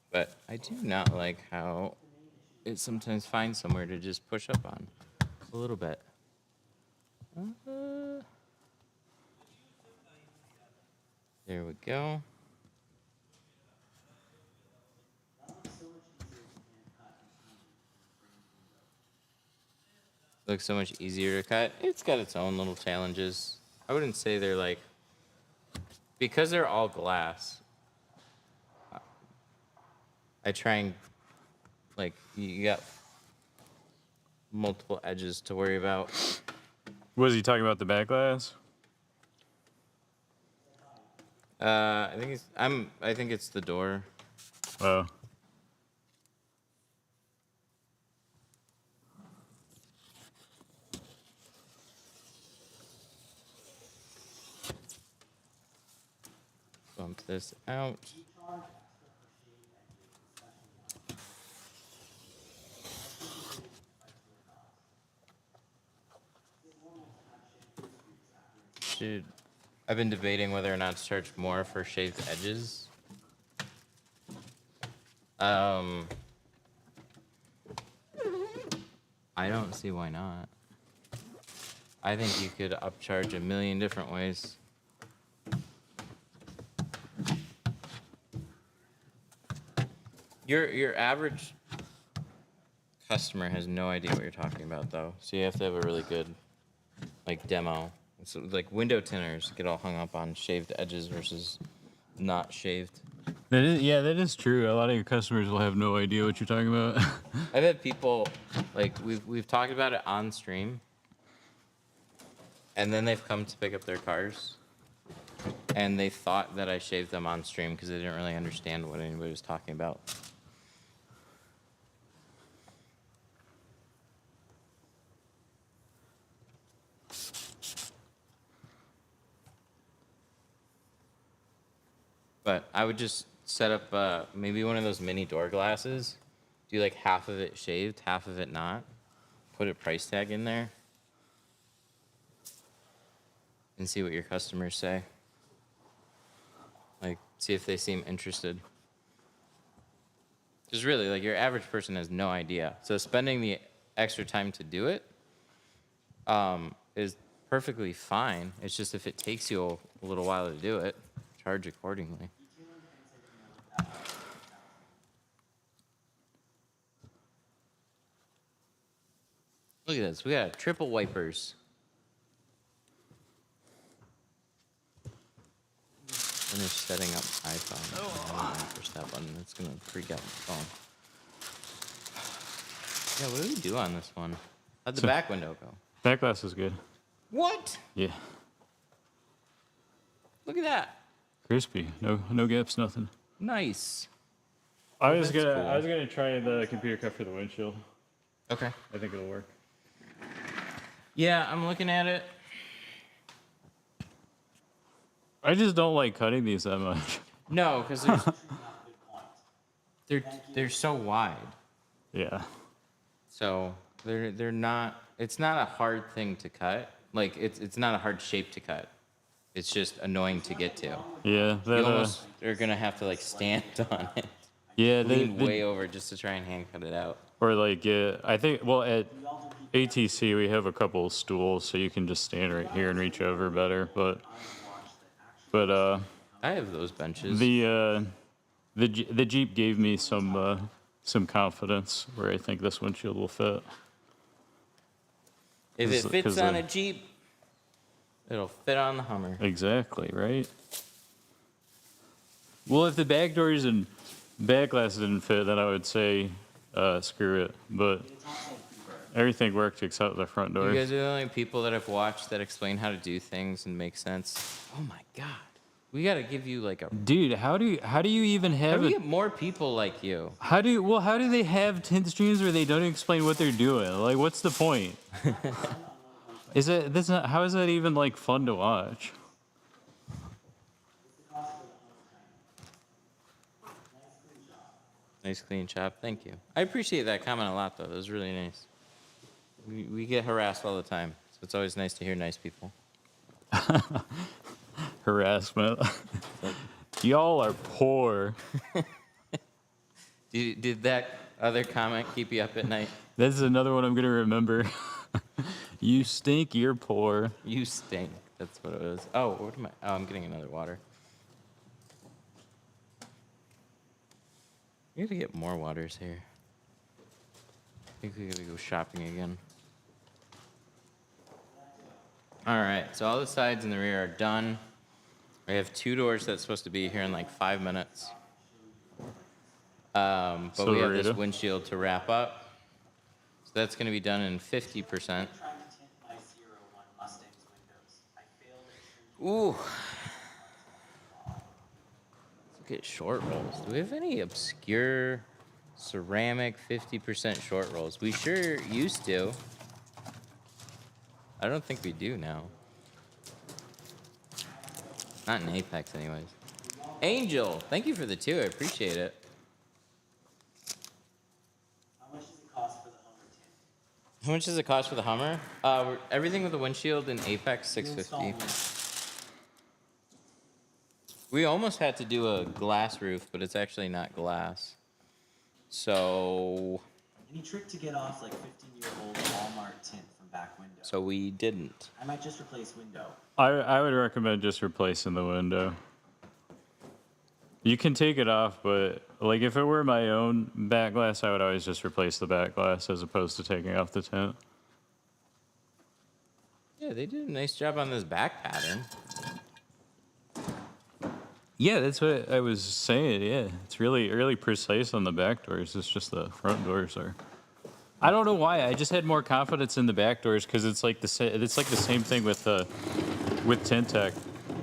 But I do not like how it sometimes finds somewhere to just push up on a little bit. There we go. Looks so much easier to cut. It's got its own little challenges. I wouldn't say they're like, because they're all glass, I try and, like, you got multiple edges to worry about. Was he talking about the back glass? I think it's the door. Oh. Bump this out. I've been debating whether or not to charge more for shaved edges. I don't see why not. I think you could upcharge a million different ways. Your average customer has no idea what you're talking about, though. So you have to have a really good, like, demo. So, like, window tinners get all hung up on shaved edges versus not shaved. That is true. A lot of your customers will have no idea what you're talking about. I've had people, like, we've talked about it on stream, and then they've come to pick up their cars, and they thought that I shaved them on stream because they didn't really understand what anybody was talking about. But I would just set up maybe one of those mini door glasses. Do like half of it shaved, half of it not. Put a price tag in there. And see what your customers say. Like, see if they seem interested. Because really, like, your average person has no idea. So spending the extra time to do it is perfectly fine. It's just if it takes you a little while to do it, charge accordingly. Look at this. We got triple wipers. Finish setting up iPhone. I don't know, push that button. It's gonna freak out my phone. Yeah, what do we do on this one? How'd the back window go? Back glass is good. What? Yeah. Look at that. Crispy. No gaps, nothing. Nice. I was that's cool. gonna try the computer cut for the windshield. Okay. I think it'll work. Yeah, I'm looking at it. I just don't like cutting these that much. No, because they're so wide. Yeah. So they're not. It's not a hard thing to cut. Like it's not a hard shape to cut. It's just annoying to get to. Yeah. You almost are gonna have to like stand on it. Yeah. Lean way over just to try and hand cut it out. Or like, I think, well, at ATC we have a couple of stools, so you can just stand right here and reach over better. But I have those benches. the Jeep gave me some confidence where I think this windshield will fit. If it fits 'cause on a Jeep, it'll fit on the Hummer. Exactly, right? Well, if the back doors and back glass didn't fit, then I would say screw it. But everything worked except the front You doors. guys are the only people that I've watched that explain how to do things and make sense. Oh my god. We gotta give you like a. Dude, how do you even How have do we it? get more people like you? How do they have tint streams where they don't explain what they're doing? Like, what's the point? How is that even like fun to watch? Nice clean chop. Thank you. I appreciate that comment a lot, though. That was really nice. We get harassed all the time, so it's always nice to hear nice people. Harassment. Y'all are poor. Did that other comment keep you up at night? This is another one I'm gonna remember. You stink, you're poor. You stink. That's what it was. Oh, what am I? Oh, I'm getting another water. We gotta get more waters here. I think we gotta go shopping again. All right, so all the sides and the rear are done. We have 2 doors that's supposed to be here in like 5 minutes. But So we have ready this to- windshield to wrap up. So that's gonna be done in 50%. Trying to tint my 01 Mustang's windows. I failed at trim. Ooh. Let's look at short rolls. Do we have any obscure ceramic 50% short rolls? We sure used to. I don't think we do now. Not in Apex, anyways. Angel, thank you for the 2. I appreciate it. How much does it cost for the Hummer tint? How much does it cost for the Hummer? Everything with the windshield in Apex, $650. We almost had to do a glass roof, but it's actually not glass. So Any trick to get off like 15-year-old Walmart tint from back window? so we didn't. I might just replace window. I would recommend just replacing the window. You can take it off, but Like if it were my own back glass, I would always just replace the back glass as opposed to taking off the tint. Yeah, they did a nice job on this back pattern. Yeah, that's what I was saying. Yeah, it's really precise on the back doors. It's just the front doors are. I don't know why. I just had more confidence in the back doors because it's like it's like the same thing with Tint Tech.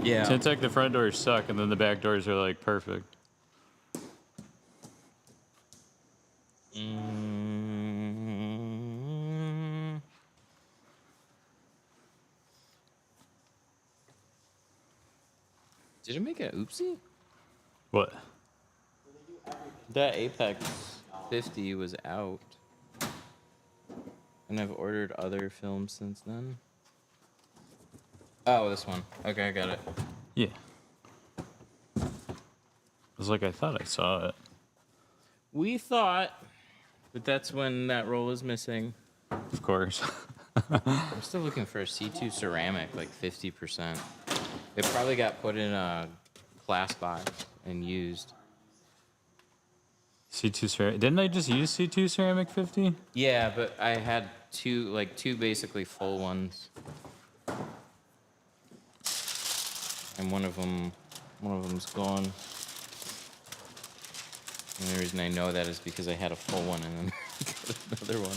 Yeah. Tint Tech, the front doors suck, and then the back doors are like perfect. Did it make an oopsie? What? That Apex 50 was out. And I've ordered other films since then. Oh, this one. Okay, I got it. Yeah. I was like, I thought I saw it. We thought, but that's when that roll is missing. Of course. I'm still looking for a C2 ceramic, like 50%. It probably got put in a glass box and used. C2 ceramic. Didn't I just use C2 ceramic 50? Yeah, but I had two basically full ones. And one of them's gone. And the reason I know that is because I had a full one and then got another one.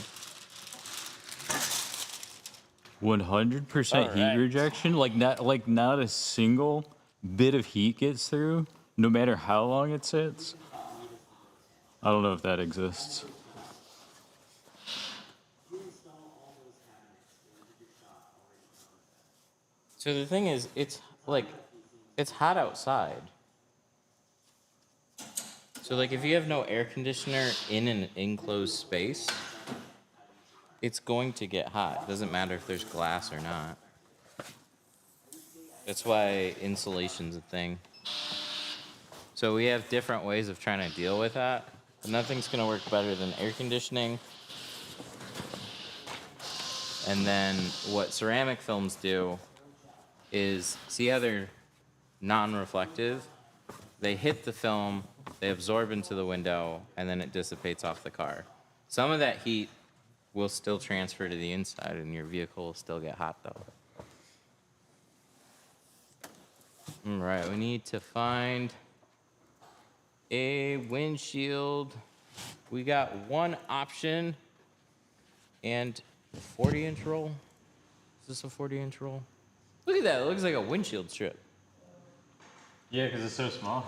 100% heat Alright. rejection. Like not a single bit of heat gets through, no matter how long it sits. I don't know if that exists. So the thing is, it's hot outside. So like if you have no air conditioner in an enclosed space, it's going to get hot. It doesn't matter if there's glass or not. That's why insulation's a thing. So we have different ways of trying to deal with that. But nothing's gonna work better than air conditioning. And then what ceramic films do is, see how they're non-reflective? They hit the film, they absorb into the window, and then it dissipates off the car. Some of that heat will still transfer to the inside, and your vehicle will still get hot, though. All right, we need to find a windshield. We got one option, and 40-inch roll. Is this a 40-inch roll? Look at that, it looks like a windshield strip. Yeah, because it's so small.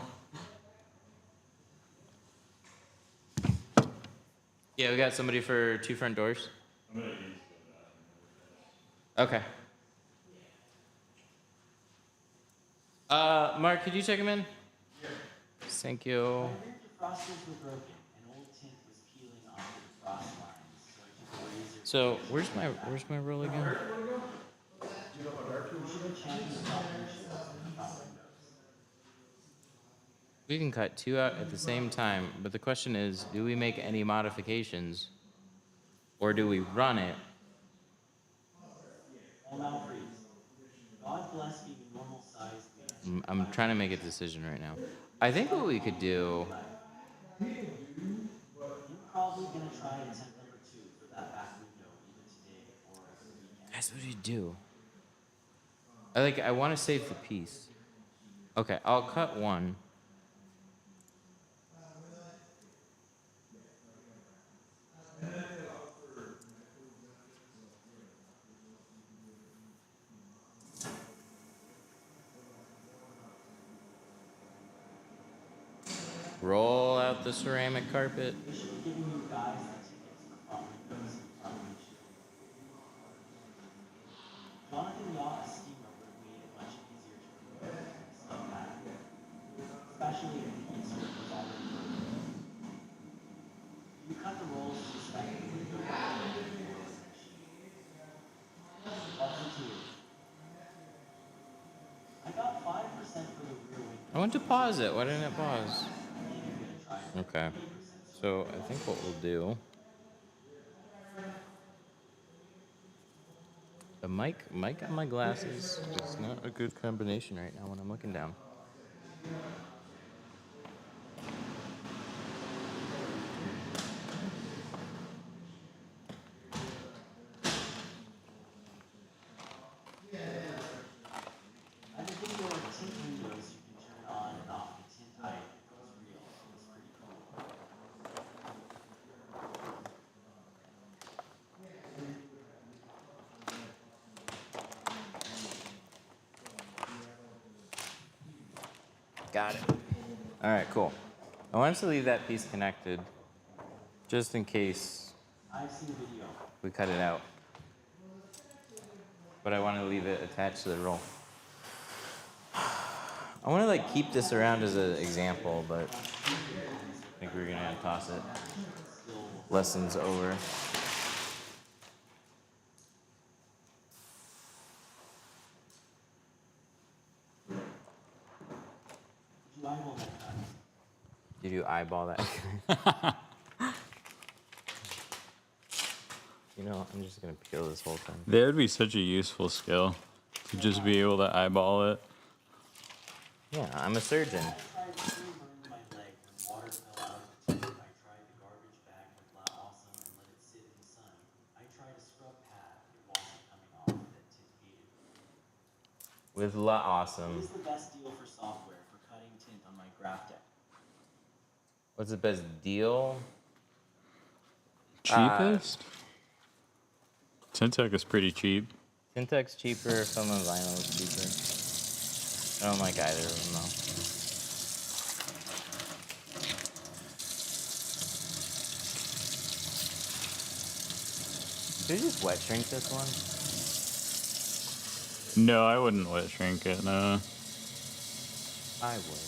Yeah, we got somebody for 2 front doors. Okay. Mark, could you check him in? Yeah. Thank you. The defrosters were broken, and old tint was peeling off the frost lines, so I took a razor. So where's my roll again? You should have changed the top windshields and the front windows. We can cut 2 out at the same time, but the question is, do we make any modifications, or do we run it? All now freeze. God bless being a normal sized man. I'm trying to make a decision right now. I think what we could do. You're probably gonna try attempt number 2 for that back window either today or over the weekend. That's what we do. I want to save the piece. Okay, I'll cut 1. Roll out the ceramic carpet. We should be giving you guys the tickets for front windows and front windshield. Jonathan Yacht steamer would have made it much easier to remove and stuff back, especially if the heat strip was already broken. You cut the rolls to spec the window machine. Welcome to it. I got 5% for the rear window. I want to pause it. Why didn't it pause? Okay. So I think what we'll do. The mic on my glasses is not a good combination right now when I'm looking down. Got it. All right, cool. I wanted to leave that piece connected just in case I've seen video. we cut it out. But I want to leave it attached to the roll. I want to like keep this around as an example, but I think we're gonna toss it. Lessons over. Did you eyeball that cut? Did you eyeball that? You know, I'm just gonna peel this whole thing. That would be such a useful skill to just be able to eyeball it. Yeah, I'm a surgeon. I tried to burn my leg when water fell out of the tube. I tried the garbage bag with La Awesome and let it sit in the sun. I tried a scrub pad. It wasn't coming off that Tint hated. With La What Awesome. is the best deal for software for cutting tint on my graph deck? What's the best deal? Cheapest? Tintec is pretty cheap. Tintec's cheaper, some of vinyl is cheaper. I don't like either of them though. Should we just wet shrink this one? No, I wouldn't wet shrink it, no. I would.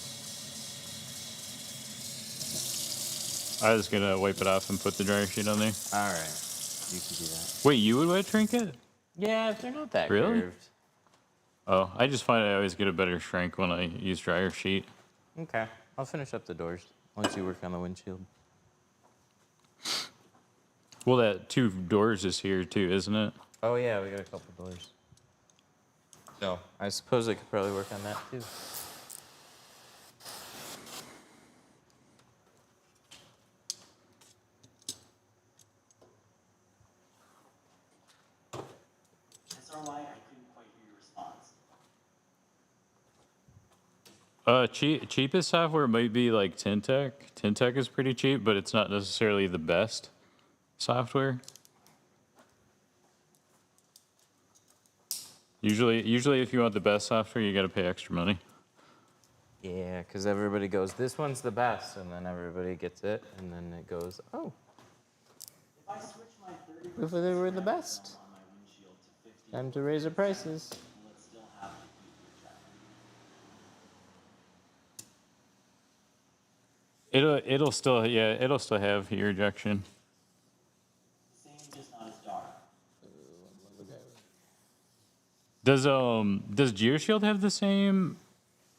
I was gonna wipe it off and put the dryer sheet on there. Alright. You can do that. Wait, you would wet shrink it? Yeah, they're not that Really? curved. Oh, I just find I always get a better shrink when I use dryer sheet. Okay. I'll finish up the doors once you work on the windshield. Well, that 2 doors is here too, isn't it? Oh yeah, we got a couple doors. So I suppose I could probably work on that too. SRY, I couldn't quite hear your response. Cheapest software might be like Tintec. Tintec is pretty cheap, but it's not necessarily the best software. Usually if you want the best software, you got to pay extra money. Yeah, because everybody goes, this one's the best, and then everybody gets it, and then it goes, oh, If I switch my 30% if they were the best. film on my windshield to 50, Time to raise the prices. will it still have the heat rejection? It'll still have heat rejection. Same, just not as dark. Does GeoShield have the same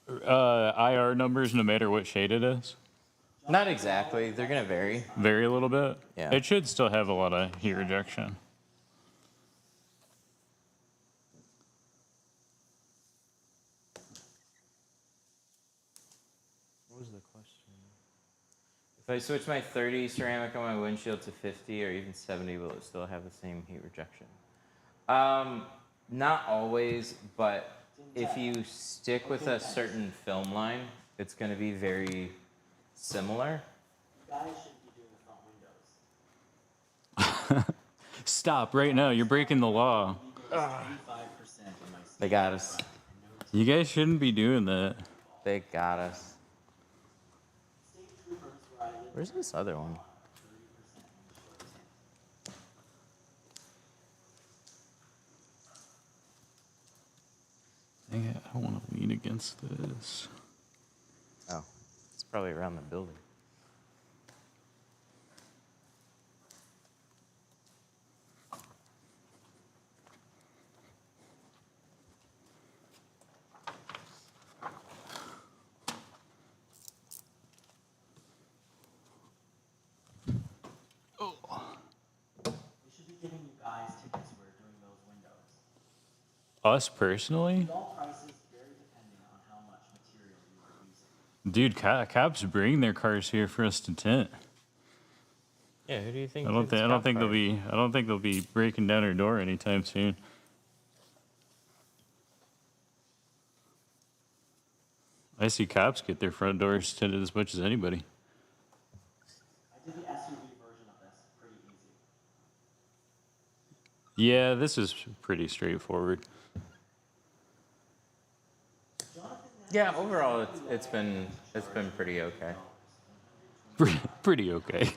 IR numbers no matter what shade it is? Not exactly. They're going to vary. Vary a little bit. Yeah. It should still have a lot of heat rejection. What was the question? If I switch my 30 ceramic on my windshield to 50 or even 70, will it still have the same heat rejection? Not always, but if you stick with a certain film line, it's going to be very similar. You guys should be doing the front windows. Stop right now. You're breaking the law. 85% in my They got us. You guys shouldn't be doing that. They got us. state troopers where I live. Where's this other one? 30% windshield tint. Dang it, I don't want to lean against this. Oh, it's probably around the building. We should be giving you guys tickets for doing those windows. Us personally? All prices very depending on how much material you are using. Dude, cops bring their cars here for us to tint. Yeah, who do you think? I don't think they'll be breaking down our door anytime soon. I see cops get their front doors tinted as much as anybody. I did the SUV version of this, pretty easy. Yeah, this is pretty straightforward. Jonathan Yeah, overall it's been pretty okay. Pretty okay.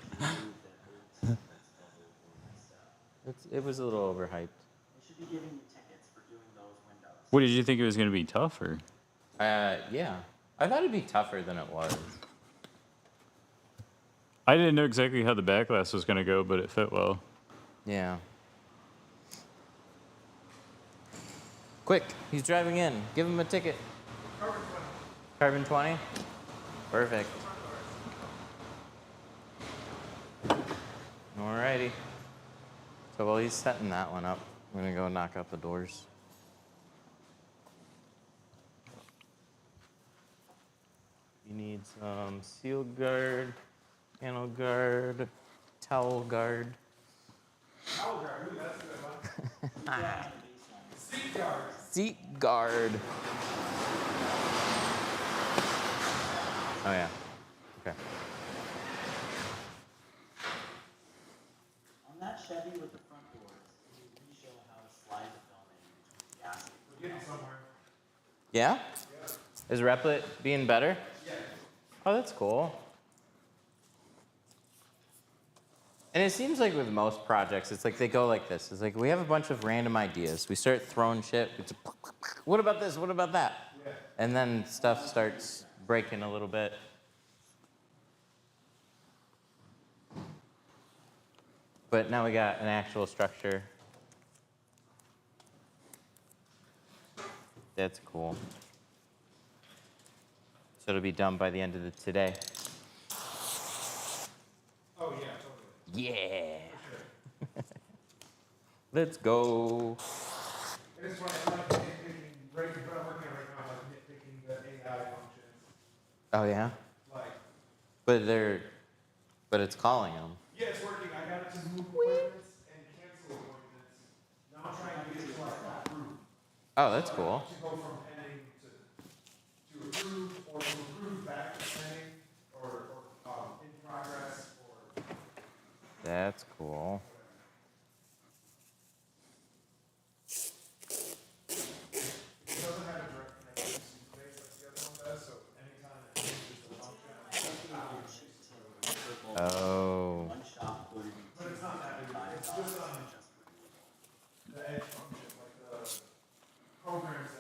It was a little overhyped. They should be giving you tickets for doing those windows. What did you think it was going to be tougher? Yeah. I thought it'd be tougher than it was. I didn't know exactly how the back glass was going to go, but it fit well. Yeah. Quick, he's driving in. Give him a ticket. Carbon 20? Perfect. Alrighty. So while he's setting that one up, I'm gonna go knock out the doors. You need some seal guard, panel guard, towel guard. Towel guard, ooh, that's a good one. Seat guard. Seat guard. Oh yeah. Okay. On that Chevy with the front doors, can you re-show how to slide the film in between the gasket? We're getting somewhere. Yeah? Yeah. Is Replit being better? Yeah. Oh, that's cool. And it seems like with most projects, it's like they go like this. It's like we have a bunch of random ideas. We start throwing shit. We just, what about this? What about that? Yeah. And then stuff starts breaking a little bit. But now we got an actual structure. That's cool. So it'll be done by the end of today. Oh, yeah, totally. Yeah. For sure. Let's go. And it's funny, I'm like nitpicking, right, what I'm working on right now, I'm like nitpicking the AI functions. Oh yeah. Like, But it's calling them. yeah, it's working. I got it to move appointments and cancel appointments. Now I'm trying to get it to like approve. Oh, that's cool. To go from pending to approve, or to approve back to pending, or in progress, or That's cool. it doesn't have a direct connection to space like the other one does, so anytime it changes the function, Oh. One shop quoted me but it's not that big. It's just on the edge function, like the programs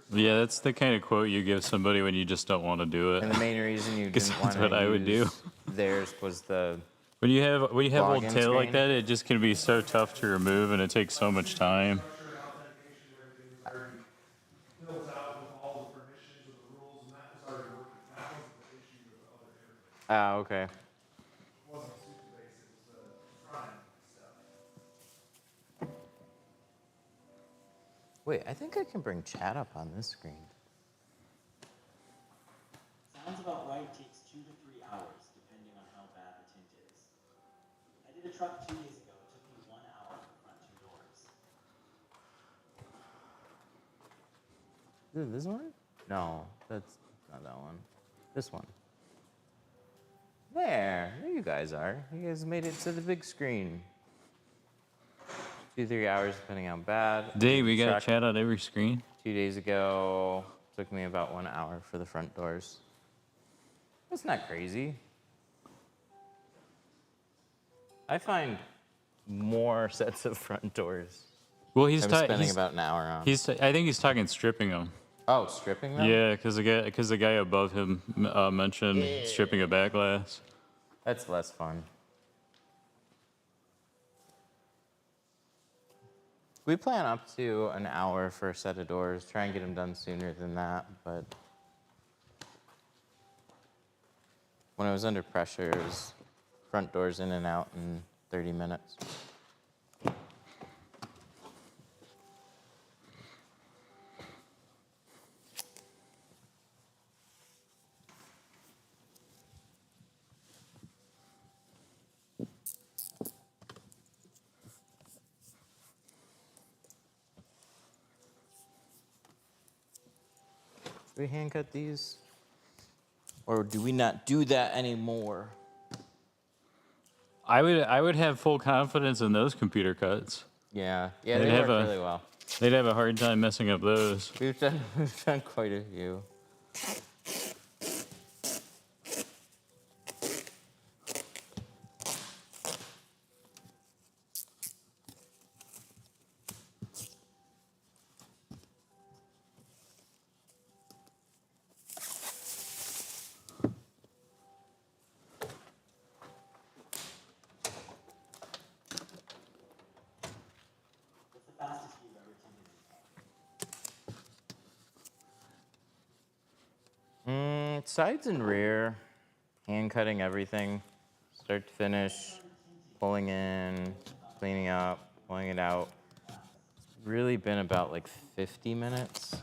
that. Yeah, that's the kind of quote you give somebody when you just don't want to do And it. the main reason you 'Cause didn't that's want to what I would do. use theirs was the When you have old Login tail like screen. that, it just can be so tough to remove, and it takes so much time. Structure and authentication, everything was already built out with all the permissions with the rules, and that was already working. That wasn't the issue with the other interface. Ah, okay. It wasn't super basic, it was the front end stuff. Wait, I think I can bring chat up on this screen. Sounds about right takes 2 to 3 hours, depending on how bad the tint is. I did a truck 2 days ago. It took me 1 hour for the front 2 doors. Is it this one? No, that's not that one. This one. There you guys are. You guys made it to the big screen. 2 to 3 hours, depending on how bad. Dang, we got Truck chat on every screen. 2 days ago, took me about 1 hour for the front doors. That's not crazy. I find more sets of front doors. Well, I'm spending about an hour on. I think he's talking stripping them. Oh, stripping them? Yeah, because the guy above him mentioned stripping a back glass. That's less fun. We plan up to an hour for a set of doors. Try and get them done sooner than that, but when I was under pressure, it was front doors in and out in 30 minutes. Do we hand cut these? Or do we not do that anymore? I would have full confidence in those computer cuts. Yeah, they They'd have work a- really well. They'd have a hard time messing up those. We've done quite a few. sides and rear, hand cutting everything, start to finish, pulling in, cleaning up, pulling it out. Really been about like 50 minutes.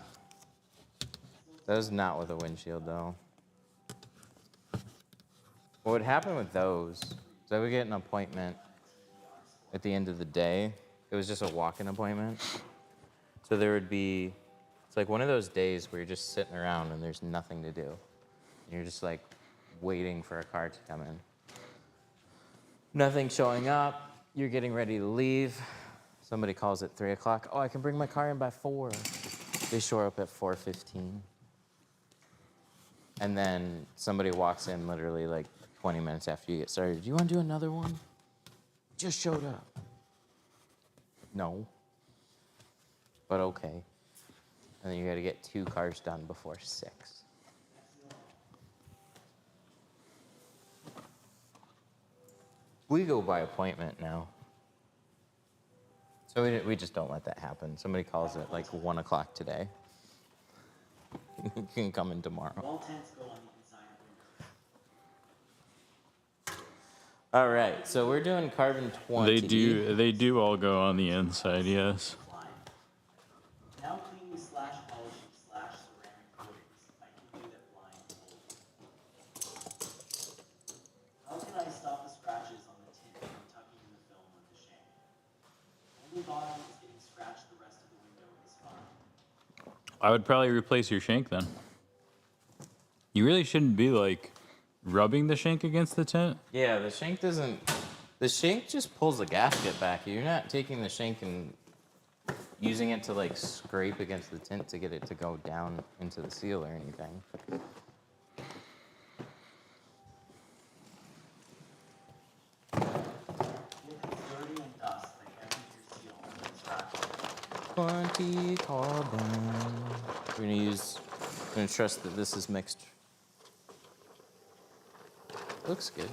That was not with a windshield though. What would happen with those is I would get an appointment at the end of the day. It was just a walk-in appointment. So there would be, it's like one of those days where you're just sitting around and there's nothing to do. You're just like waiting for a car to come in. Nothing showing up. You're getting ready to leave. Somebody calls at 3 o'clock. Oh, I can bring my car in by 4. They show up at 4:15. And then somebody walks in literally like 20 minutes after you get started. Do you want to do another one? Just showed up. No. But okay. And then you got to get 2 cars done before 6. We go by appointment now. So we just don't let that happen. Somebody calls at like 1 o'clock today. You can come in tomorrow. All tents go on the inside windows. All right, so we're doing carbon 20. They do all go on the inside, yes. Line. Now clean with slash polishing slash ceramic coatings. I can do that blindfolded. How can I stop the scratches on the tint from tucking in the film with the shank? Only bottom is getting scratched, the rest of the window is fine. I would probably replace your shank then. You really shouldn't be like rubbing the shank against the tint. Yeah, the shank doesn't. The shank just pulls the gasket back. You're not taking the shank and using it to like scrape against the tint to get it to go down into the seal or anything. If it's dirty and dust, like every your seal will scratch. 20 carbon. We're gonna trust that this is mixed. Looks good.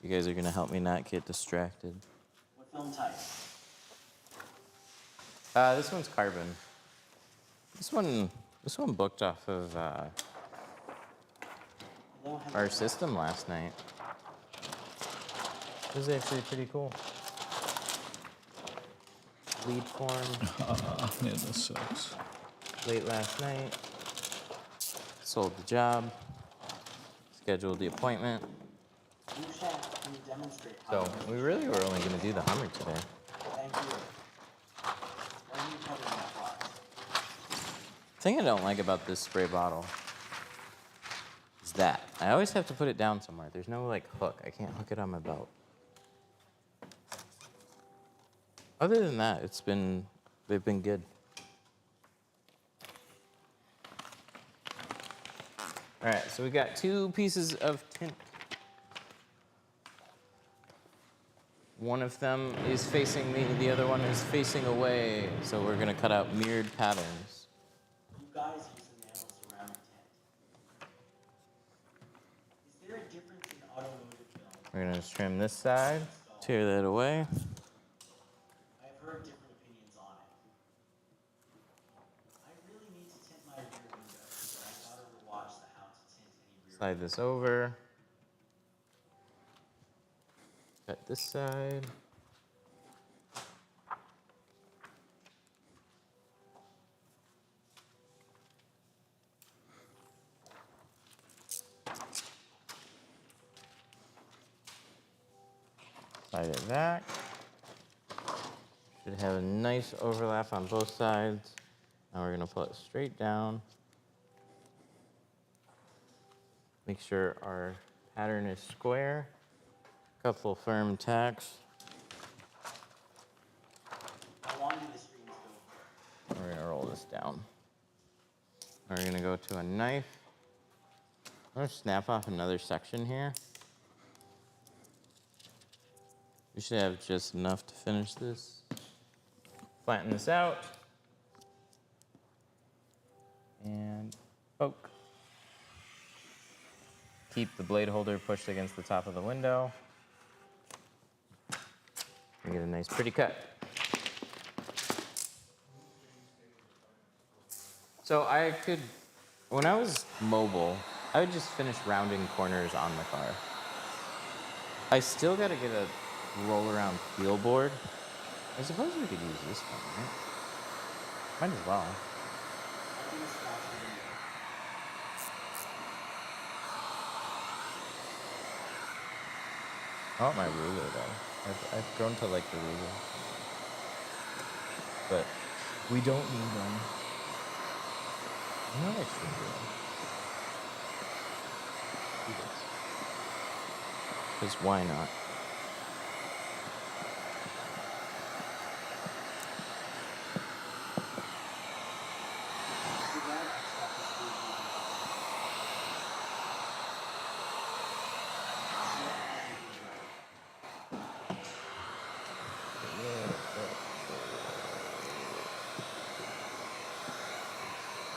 You guys are gonna help me not get distracted. What film type? This one's carbon. This one booked off of our system last night. It was actually pretty cool. Lead form Yeah, this sucks. late last night. Sold the job. Scheduled the appointment. New shaft, can you demonstrate how So we really were only gonna do the Hummer today. Thank you. When are you covering that box? The thing I don't like about this spray bottle is that I always have to put it down somewhere. There's no like hook. I can't hook it on my belt. Other than that, they've been good. All right, so we got 2 pieces of tint. One of them is facing me, the other one is facing away. So we're gonna cut out mirrored patterns. You guys use the nano-ceramic tint. Is there a difference in automotive film? We're gonna just trim this side, tear that away. I've heard different opinions on it. I really need to tint my rear window, but I gotta rewatch the how to tint any rear Slide this over. Cut this side. Slide it back. Should have a nice overlap on both sides. Now we're gonna pull it straight down. Make sure our pattern is square. Couple firm tacks. How long do the streams go for? We're gonna roll this down. We're gonna go to a knife. I'm gonna snap off another section here. We should have just enough to finish this. Flatten this out. And poke. keep the blade holder pushed against the top of the window. You get a nice pretty cut. So I could, when I was mobile, I would just finish rounding corners on the car. I still gotta get a roll around peel board. I suppose we could use this one, right? Might as well. I want my ruler though. I've grown to like the ruler. But we don't need one. You know what I should do? Do this. Because why not?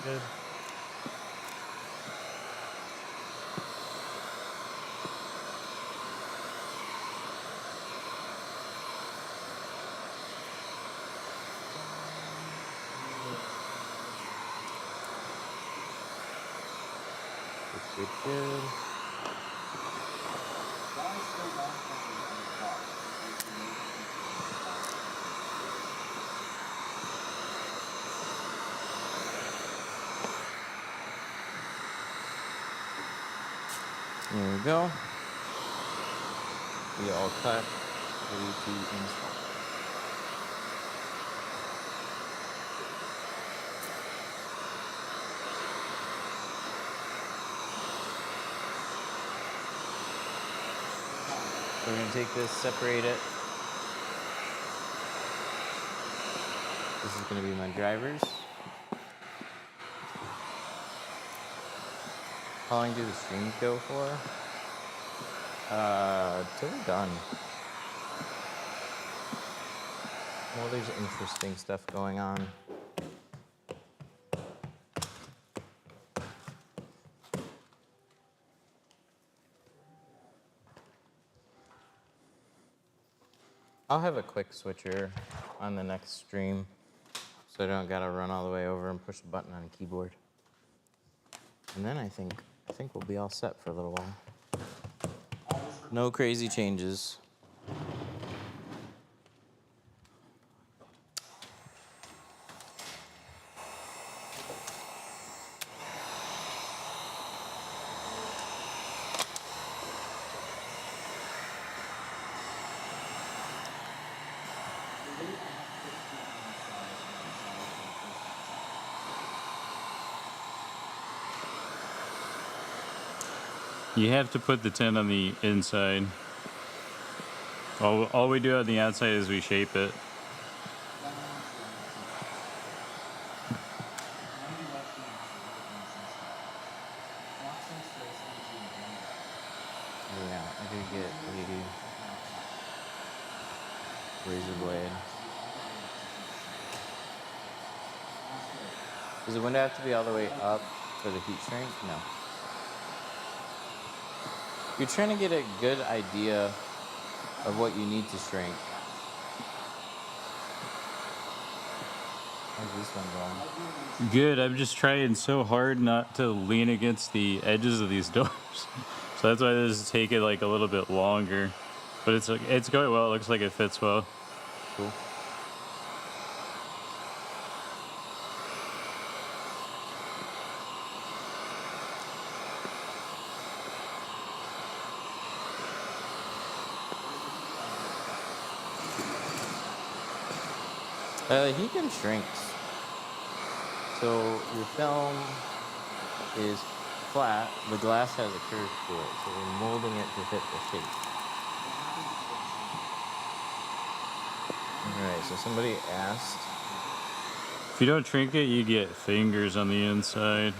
Good. Good. There we go. We all cut, ready to install. So we're gonna take this, separate it. This is gonna be my drivers. How long do the streams go for? Till we're done. Well, there's interesting stuff going on. I'll have a quick switcher on the next stream, so I don't gotta run all the way over and push a button on a keyboard. And then I think we'll be all set for a little while. No crazy changes. You have to put the tint on the inside. All we do on the outside is we shape it. Yeah, I could get maybe razor blade. Does the window have to be all the way up for the heat shrink? No. You're trying to get a good idea of what you need to shrink. How's this one going? Good. I'm just trying so hard not to lean against the edges of these doors. So that's why this is taking like a little bit longer. But it's going well. It looks like it fits well. Cool. He can shrink. So your film is flat. The glass has a curve to it, so we're molding it to fit the shape. All right. So somebody asked. If you don't shrink it, you get fingers on the inside.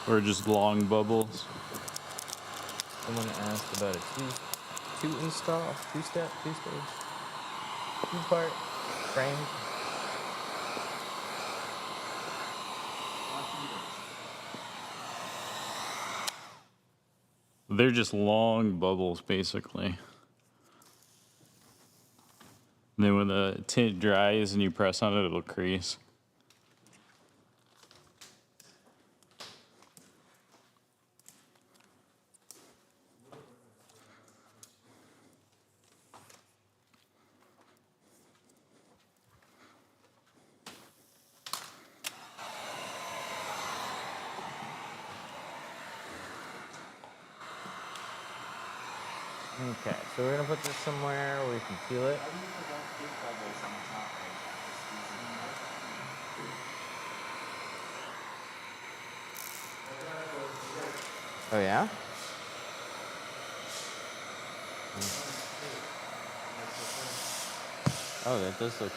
Or just long bubbles. Someone asked about a two-step, two-stage, two-part frame. They're just long bubbles, basically. And then when the tint dries and you press on it, it'll crease. Okay, so we're gonna put this somewhere where we can feel it. How do you prevent big bubbles on the top edge after squeezing it? Oh yeah? Oh, that does look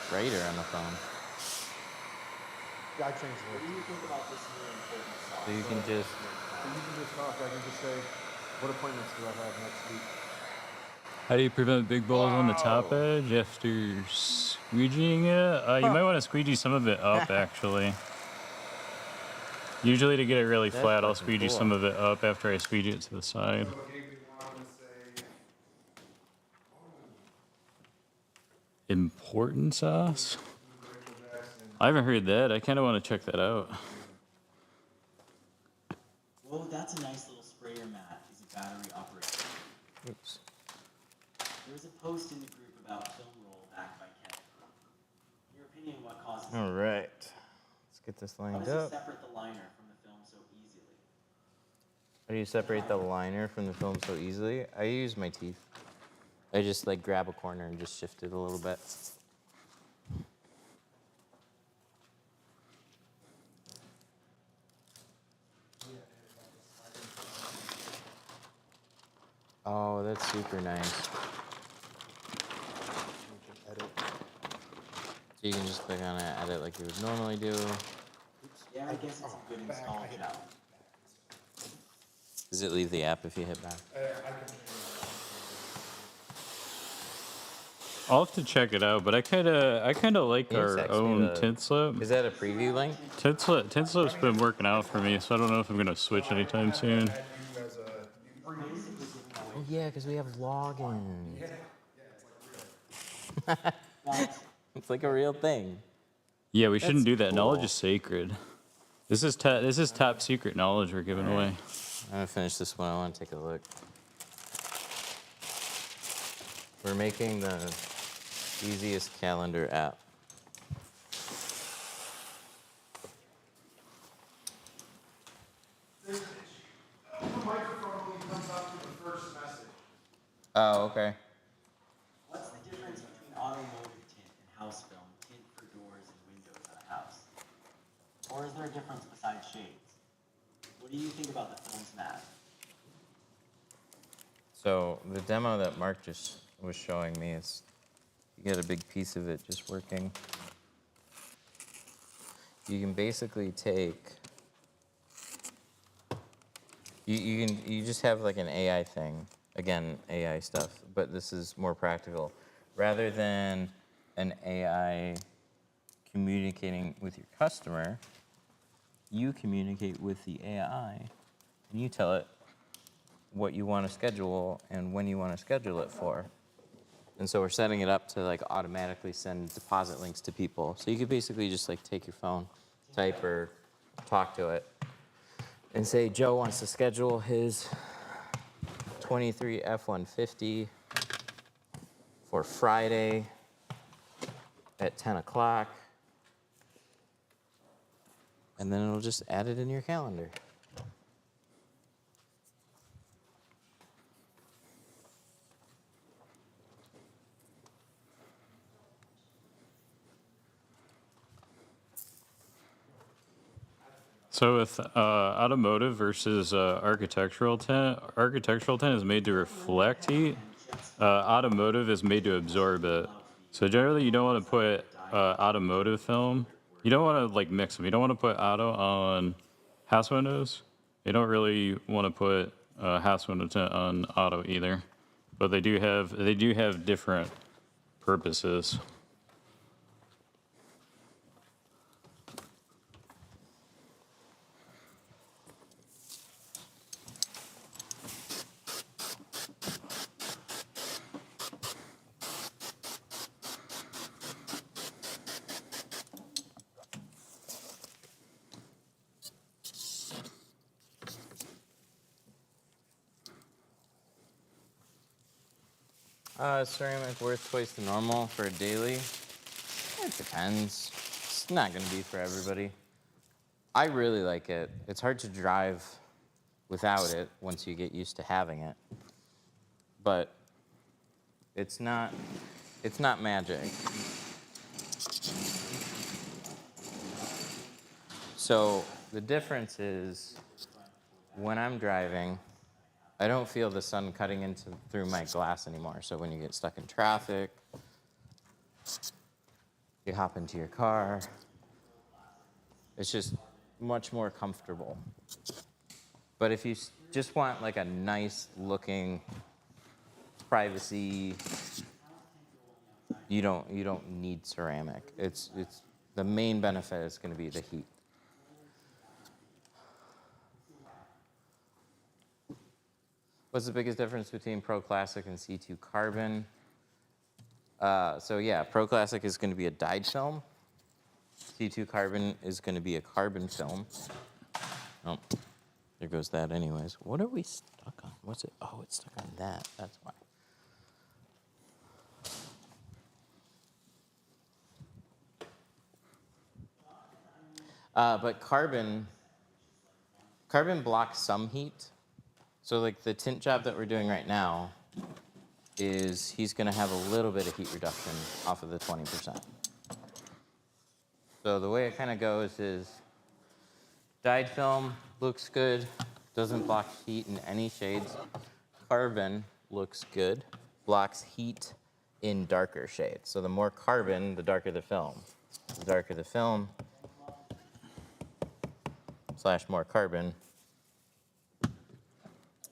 brighter on the phone. Yeah, I changed What it. do you think about this new important sauce? So you can just, So you can just talk. I can just say, what appointments do I have next week? How do you prevent big balls on the top edge after squeegeeing it? You might want to squeegee some of it up, actually. Usually to get it really That's flat, I'll fucking squeegee cool. some of it up after I squeegee it to the side. So it gave me one to say, Important sauce? Michael Jackson. I haven't heard that. I kind of want to check that out. Well, that's a nice little sprayer mat. Is it battery operated? oops. There was a post in the group about film roll back by Ken. In your opinion, what causes it? All right. Let's get this How lined does it up. separate the liner from the film so easily? How do you separate the liner from the film so easily? I use my teeth. I just like grab a corner and just shift it a little bit. Oh, that's super nice. Edit. So you can just click on it, edit like you would normally do. Yeah, I guess it's a good install job. Does it leave the app if you hit back? I can change I'll have to check it out, but I kind of like Can you our text me own the- tint slip. Is that a preview link? Tint slip's been working out for me, so I don't know if I'm gonna switch anytime soon. add you as a new preview. Basically giving away Oh yeah, because we have login. but It's like a real thing. Yeah, we shouldn't do that. cool. Knowledge is sacred. This is top secret knowledge we're giving away. I'm gonna finish this one. I want to take a look. We're making the easiest calendar app. The microphone only comes up to the first message. Oh, okay. what's the difference between automotive tint and house film tint for doors and windows in a house? Or is there a difference besides shades? What do you think about the film's mat? So the demo that Mark just was showing me is you get a big piece of it just working. You can basically take you just have like an AI thing. Again, AI stuff, but this is more practical. Rather than an AI communicating with your customer, you communicate with the AI and you tell it what you want to schedule and when you want to schedule it for. And so we're setting it up to like automatically send deposit links to people. So you could basically just like take your phone, type or talk to it, and say Joe wants to schedule his 23 F-150 for Friday at 10 o'clock. And then it'll just add it in your calendar. So with automotive versus architectural tint is made to reflect heat. Automotive is made to absorb it. So generally, you don't want to put automotive film. You don't want to like mix them. You don't want to put auto on house windows. You don't really want to put house window tint on auto either. But they do have different purposes. Ceramic worth twice the normal for a daily? It depends. It's not gonna be for everybody. I really like it. It's hard to drive without it once you get used to having it. But it's not magic. So the difference is when I'm driving, I don't feel the sun cutting through my glass anymore. So when you get stuck in traffic, you hop into your car, it's just much more comfortable. But if you just want like a nice looking privacy, you don't need ceramic. It's the main benefit is going to be the heat. What's the biggest difference between Pro Classic and C2 Carbon? So yeah, Pro Classic is going to be a dyed film. C2 Carbon is going to be a carbon film. Oh, there goes that anyways. What are we stuck on? What's it? Oh, it's stuck on that. That's why. But carbon blocks some heat. So like the tint job that we're doing right now is he's going to have a little bit of heat reduction off of the 20%. So the way it kind of goes is dyed film looks good, doesn't block heat in any shades. Carbon looks good, blocks heat in darker shades. So the more carbon, the darker the film. The darker the film / more carbon,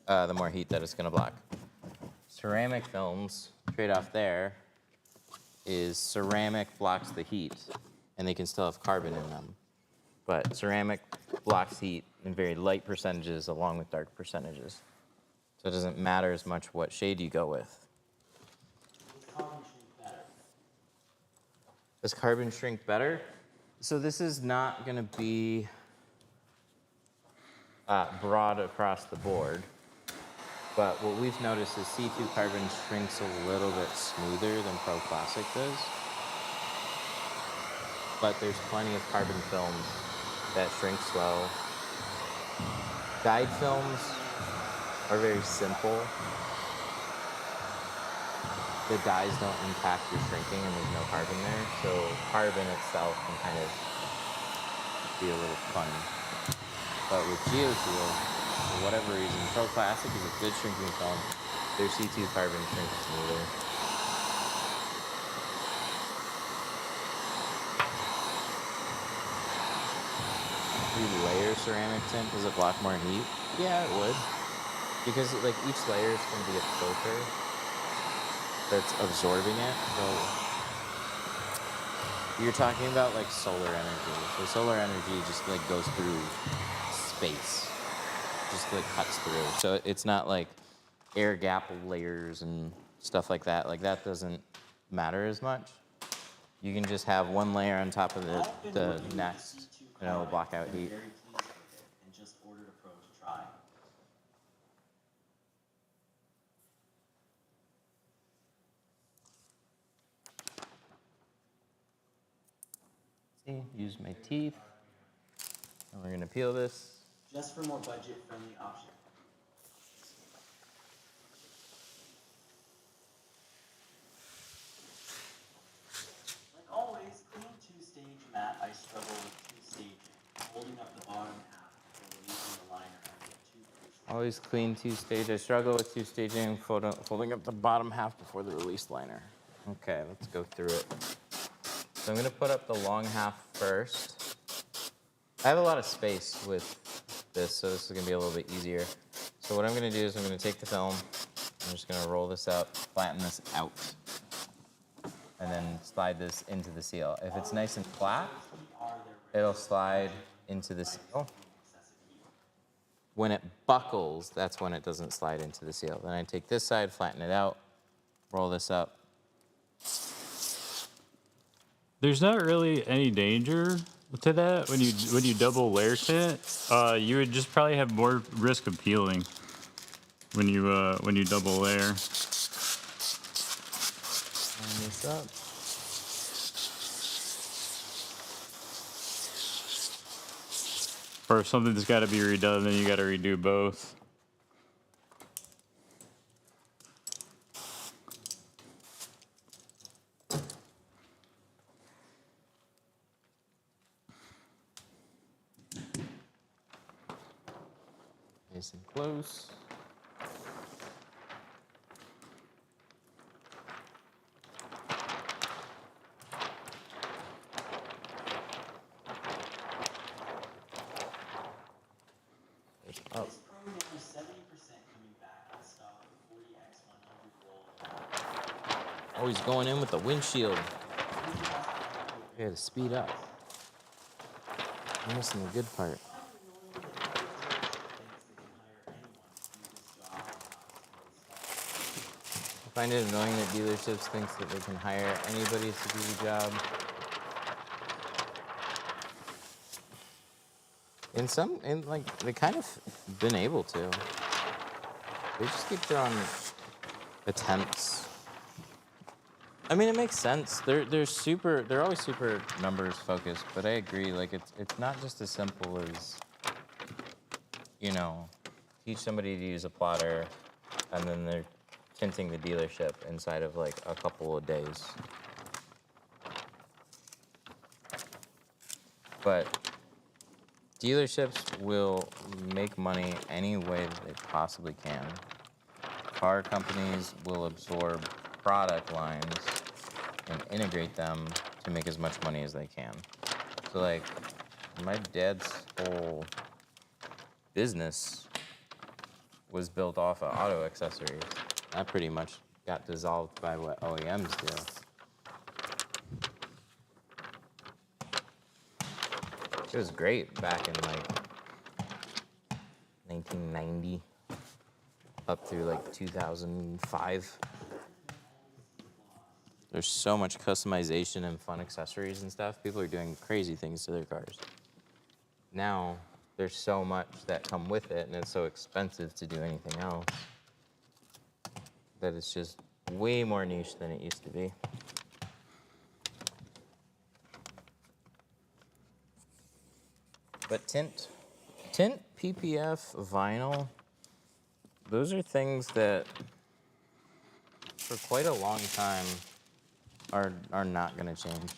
the more heat that it's going to block. Ceramic films, trade-off there, is ceramic blocks the heat, and they can still have carbon in them. But ceramic blocks heat in very light percentages along with dark percentages. So it doesn't matter as much what shade you go with. Does carbon shrink better? So this is not going to be broad across the board. But what we've noticed is C2 Carbon shrinks a little bit smoother than Pro Classic does. But there's plenty of carbon films that shrink slow. Dyed films are very simple. The dyes don't impact your shrinking and there's no carbon there. So carbon itself can kind of be a little fun. But with GeoShield, for whatever reason, Pro Classic is a good shrinking film. Their C2 Carbon shrinks smoother. If you layer ceramic tint, does it block more heat? Yeah, it would. Because like each layer is going to be a filter that's absorbing it. So you're talking about like solar energy. So solar energy just like goes through space. Just like cuts through. So it's not like air gap layers and stuff like that. Like that doesn't matter as much. You can just have one layer on top of the next, and it'll block out heat. Very pleased with it and just ordered a Pro to try. See, use my teeth. And we're gonna peel this. Just for more budget-friendly option. Like always, clean two-stage matte, I struggle with two-staging, holding up the bottom half before releasing the liner under two crucial. Always clean two-stage. I struggle with two-staging, folding up the bottom half before the release liner. Okay, let's go through it. So I'm gonna put up the long half first. I have a lot of space with this, so this is gonna be a little bit easier. So what I'm gonna do is I'm gonna take the film, I'm just gonna roll this up, flatten this out, and then slide this into the seal. If it's nice and flat, it'll slide into the seal. When it buckles, that's when it doesn't slide into the seal. Then I take this side, flatten it out, roll this up. There's not really any danger to that when you double layer tint. You would just probably have more risk of peeling when you double layer. Line this up. Or if something's got to be redone, then you got to redo both. Nice and close. Up. This program is 70% coming back in stock with 40x100 roll. Oh, he's going in with the windshield. I gotta speed up. I'm missing the good part. I find it annoying that dealerships think that they can hire anybody to do the job. And like, they kind of been able to. They just keep throwing attempts. I mean, it makes sense. They're always super numbers focused, but I agree. Like, it's not just as simple as, you know, teach somebody to use a plotter, and then they're tinting the dealership inside of like a couple of days. But dealerships will make money any way that they possibly can. Car companies will absorb product lines and integrate them to make as much money as they can. So like, my dad's whole business was built off of auto accessories. That pretty much got dissolved by what OEMs do. It was great back in like 1990 up through like 2005. There's so much customization and fun accessories and stuff. People are doing crazy things to their cars. Now, there's so much that come with it, and it's so expensive to do anything else that it's just way more niche than it used to be. But tint, PPF, vinyl, those are things that for quite a long time are not gonna change.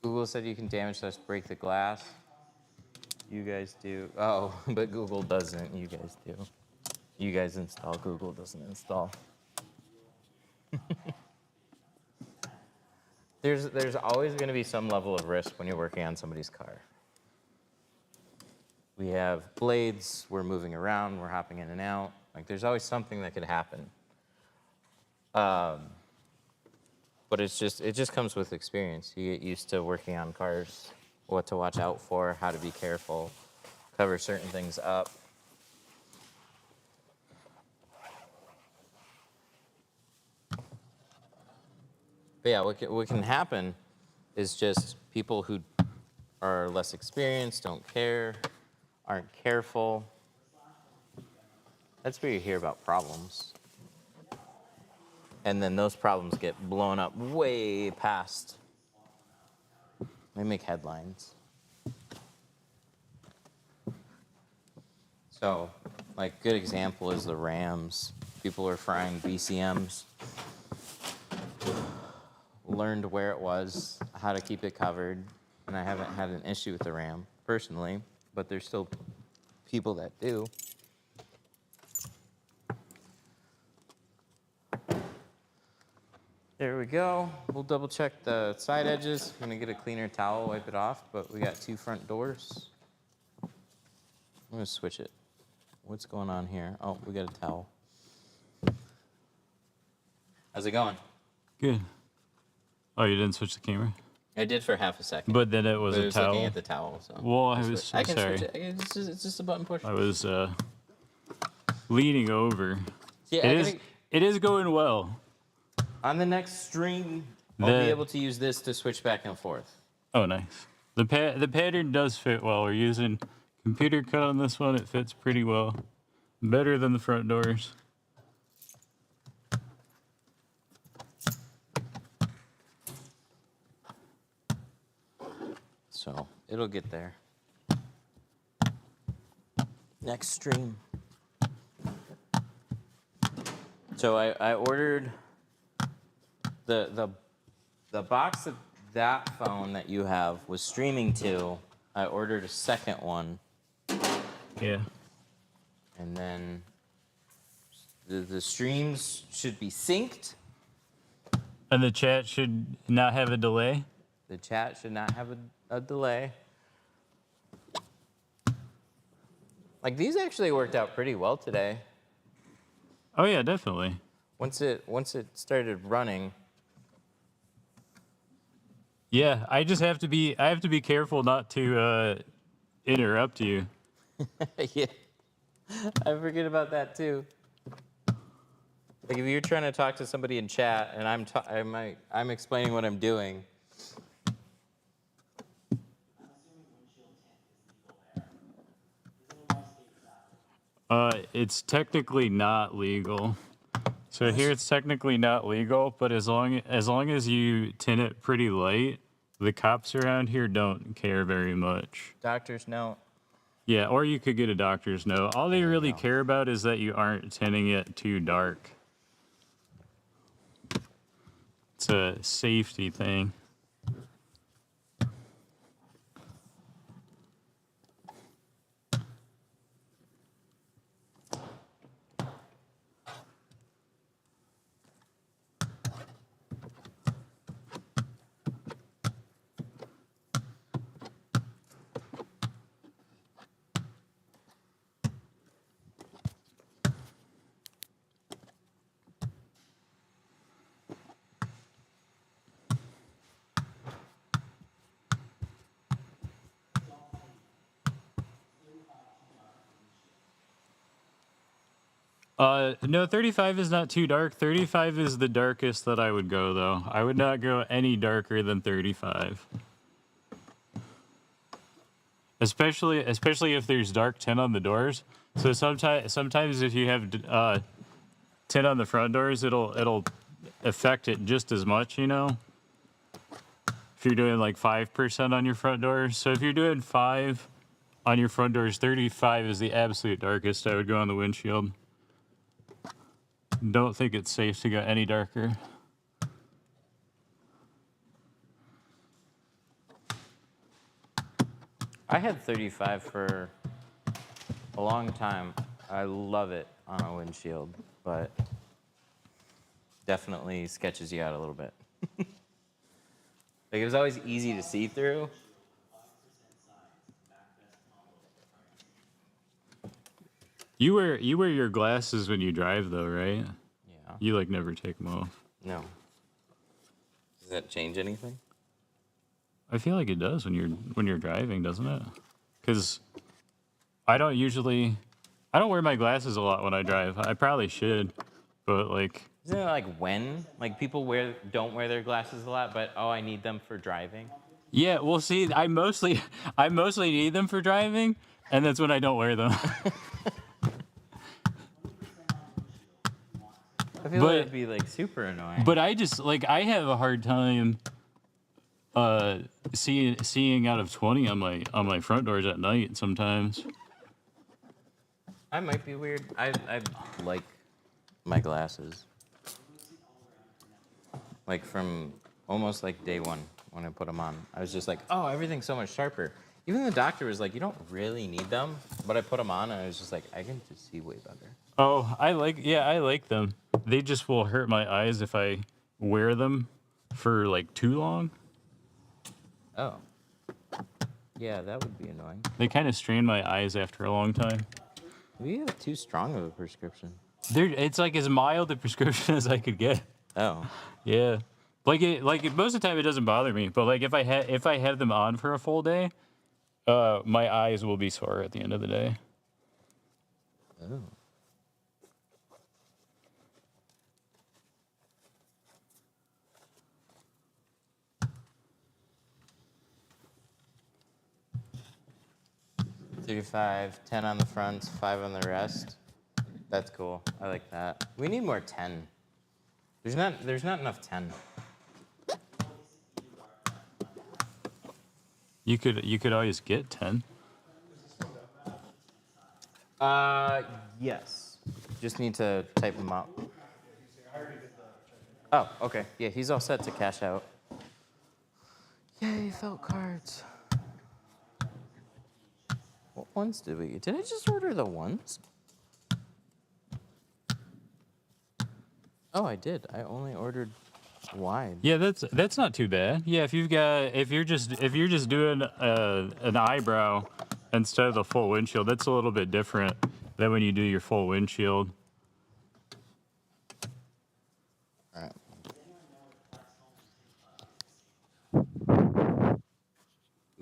Google said you can damage slash break the glass. You guys do. Oh, but Google doesn't. You guys do. You guys install. Google doesn't install. There's always going to be some level of risk when you're working on somebody's car. We have blades. We're moving around. We're hopping in and out. Like, there's always something that could happen. But it just comes with experience. You get used to working on cars, what to watch out for, how to be careful, cover certain things up. But yeah, what can happen is just people who are less experienced, don't care, aren't careful. That's where you hear about problems. And then those problems get blown up way past. They make headlines. So, like, good example is the Rams. People are frying BCMs. Learned where it was, how to keep it covered, and I haven't had an issue with the Ram personally, but there's still people that do. There we go. We'll double check the side edges. I'm gonna get a cleaner towel, wipe it off, but we got 2 front doors. I'm gonna switch it. What's going on here? Oh, we got a towel. How's it going? Good. Oh, you didn't switch the camera? I did for half a second. But then it was but a was towel. looking at the towel. So Well, I was I can sorry. switch it. It's just a button push. I was leaning over. Yeah, It is going well. On the next stream, I'll be able to use this to switch back and forth. Oh, nice. The pattern does fit well. We're using computer cut on this one. It fits pretty well. Better than the front doors. So it'll get there. Next stream. So I ordered the box that phone that you have was streaming to. I ordered a second one. Yeah. And then the streams should be synced. And the chat should not have a delay. The chat should not have a delay. Like these actually worked out pretty well today. Oh yeah, definitely. Once it started running. Yeah, I have to be careful not to interrupt you. Yeah. I forget about that too. Like if you're trying to talk to somebody in chat and I'm explaining what I'm doing. It's technically not legal. So here it's technically not legal, but as long as you tint it pretty light, the cops around here don't care very much. Doctor's note. Yeah, or you could get a doctor's note. All they really care about is that you aren't tinting it too dark. It's a safety thing. No, 35 is not too dark. 35 is the darkest that I would go, though. I would not go any darker than 35. Especially if there's dark tint on the doors. So sometimes if you have tint on the front doors, it'll affect it just as much, you know? If you're doing like 5% on your front doors. So if you're doing 5 on your front doors, 35 is the absolute darkest I would go on the windshield. Don't think it's safe to go any darker. I had 35 for a long time. I love it on a windshield, but definitely sketches you out a little bit. Like it was always easy to see through. You wear your glasses when you drive, though, right? Yeah. You like never take them off. No. Does that change anything? I feel like it does when you're driving, doesn't it? Because I don't wear my glasses a lot when I drive. I probably should, but like. Isn't it like when? Like people don't wear their glasses a lot, but I need them for driving. Yeah, well, see, I mostly need them for driving, and that's when I don't wear them. I feel like it'd be like super annoying. But I have a hard time seeing out of 20 on my front doors at night sometimes. I might be weird. I like my glasses. Like from almost like day one when I put them on. I was just like, oh, everything's so much sharper. Even the doctor was like, you don't really need them. But I put them on and I was just like, I can just see way better. Oh, I like them. They just will hurt my eyes if I wear them for like too long. Oh. Yeah, that would be annoying. They kind of strain my eyes after a long time. We have too strong of a prescription. It's like as mild a prescription as I could get. Oh. Yeah. Most of the time it doesn't bother me, but like if I have them on for a full day, my eyes will be sore at the end of the day. Oh. 3, 5, 10 on the fronts, 5 on the rest. That's cool. I like that. We need more 10. There's not enough 10. You could always get 10. Yes. Just need to type them up. Oh, okay. Yeah, he's all set to cash out. Yay, felt cards. What ones did we get? Did I just order the ones? Oh, I did. I only ordered wide. Yeah, that's not too bad. Yeah, if you're just doing an eyebrow instead of the full windshield, that's a little bit different than when you do your full windshield. All right.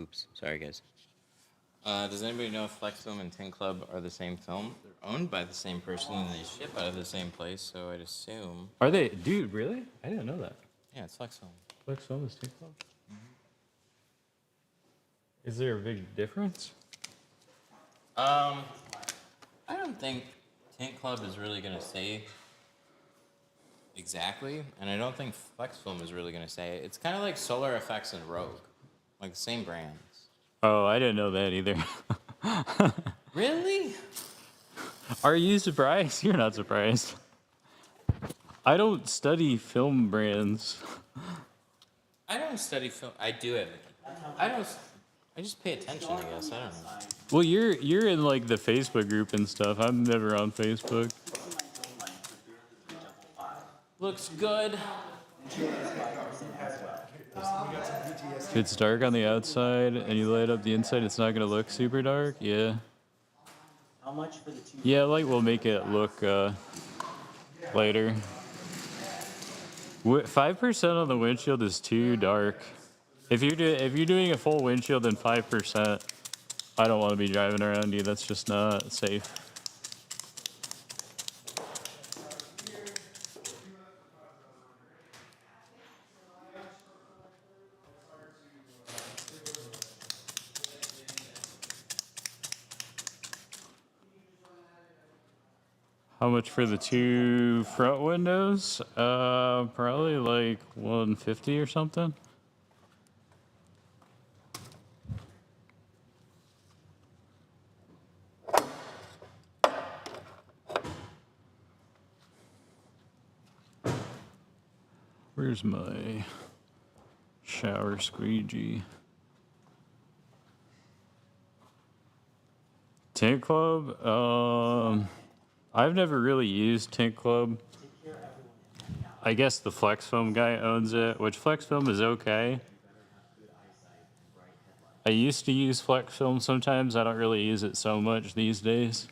Oops. Sorry, guys. Does anybody know if Flex Film and Tint Club are the same film? They're owned by the same person and they ship out of the same place, so I'd assume. Are they, dude? Really? I didn't know that. Yeah, it's Flex Film. Flex Film is Tint Club. Is there a big difference? I don't think Tint Club is really gonna say exactly, and I don't think Flex Film is really gonna say it. It's kind of like Solar Effects and Rogue, like the same brands. Oh, I didn't know that either. Really? Are you surprised? You're not surprised. I don't study film brands. I don't study film. I do have. I don't. I just pay attention, I guess. I don't know. Well, you're in like the Facebook group and stuff. I'm never on Facebook. Looks good. If it's dark on the outside and you light up the inside, it's not gonna look super dark. Yeah. How much for the two? Yeah, light will make it look lighter. 5% on the windshield is too dark. If you're doing a full windshield, then 5%. I don't want to be driving around you. That's just not safe. How much for the two front windows? Probably like 150 or something. Where's my shower squeegee? Tint Club? I've never really used Tint Club. I guess the Flex Film guy owns it, which Flex Film is okay. I used to use Flex Film sometimes. I don't really use it so much these days.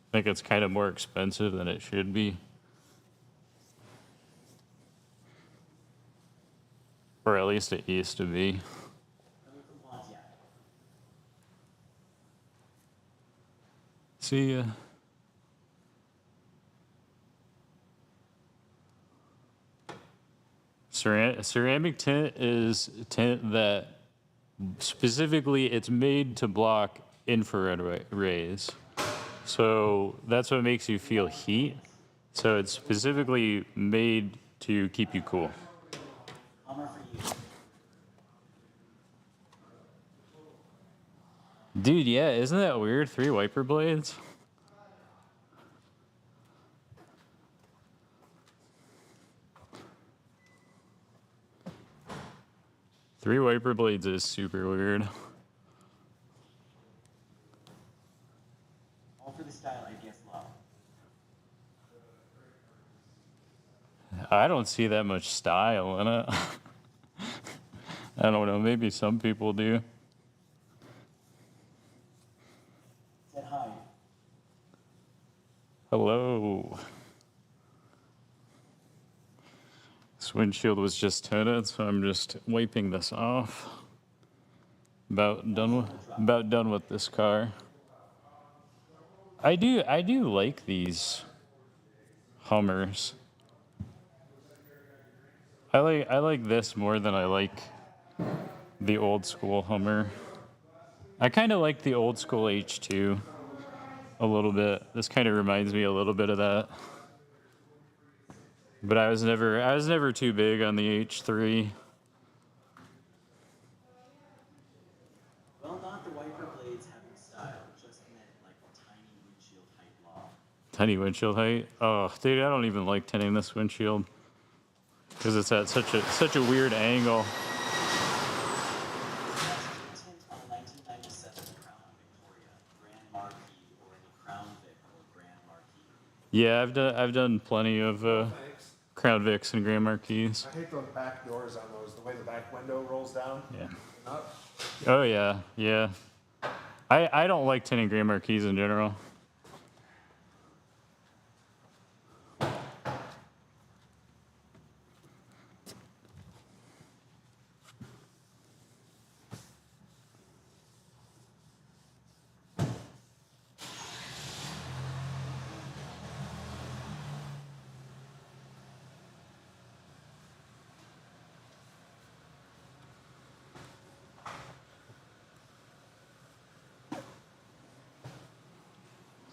I think it's kind of more expensive than it should be. Or at least it used to be. See ya. Ceramic tint is tint that specifically it's made to block infrared rays. So that's what makes you feel heat. So it's specifically made to keep you cool. Dude, yeah, isn't that weird? 3 wiper blades? Three wiper blades is super weird. All for the style, I guess, low. I don't see that much style in it. I don't know, maybe some people do. Said hi. Hello. This windshield was just tinted, so I'm just wiping this off. About done with this car. I do like these Hummers. I like this more than I like the old school Hummer. I kind of like the old school H2 a little bit. This kind of reminds me a little bit of that. But I was never too big on the H3. Well, not the wiper blades having style, just meant like tiny windshield height law. Tiny windshield height. Oh, dude, I don't even like tinting this windshield because it's at such a weird angle. Tint on a 1997 Crown Victoria, Grand Marquis, or any Crown Vic or Grand Marquis. Yeah, I've done plenty of Thanks. Crown Vics and Grand Marquis. I hate those back doors on those, the way the back window rolls down. Yeah. and up. Oh yeah, yeah. I don't like tinting Grand Marquis in general.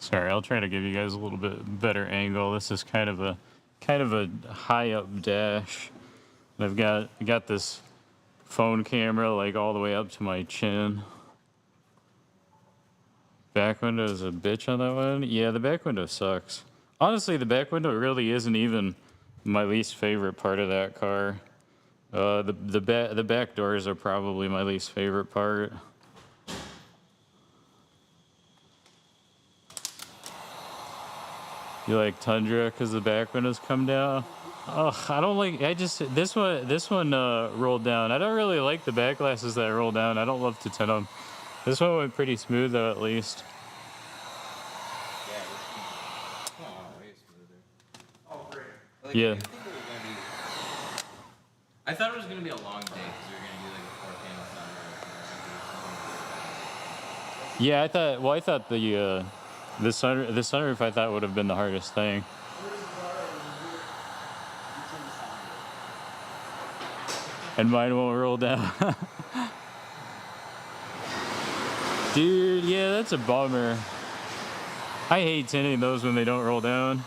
Sorry, I'll try to give you guys a little bit better angle. This is kind of a high up dash. And I've got this phone camera like all the way up to my chin. Back window is a bitch on that one. Yeah, the back window sucks. Honestly, the back window really isn't even my least favorite part of that car. The back doors are probably my least favorite part. You like Tundra because the back windows come down? Oh, I don't like. This one rolled down. I don't really like the back glasses that roll down. I don't love to tint them. This one went pretty smooth though, at least. Yeah, this one. Oh, way smoother. Oh, great. Like, Yeah. I think it was gonna be. I thought it was gonna be a long day because we were gonna do like a 4-panel sunroof. Yeah, I thought. Well, I thought the sunroof I thought would have been the hardest thing. And mine won't roll down. Dude, yeah, that's a bummer. I hate tinting those when they don't roll down.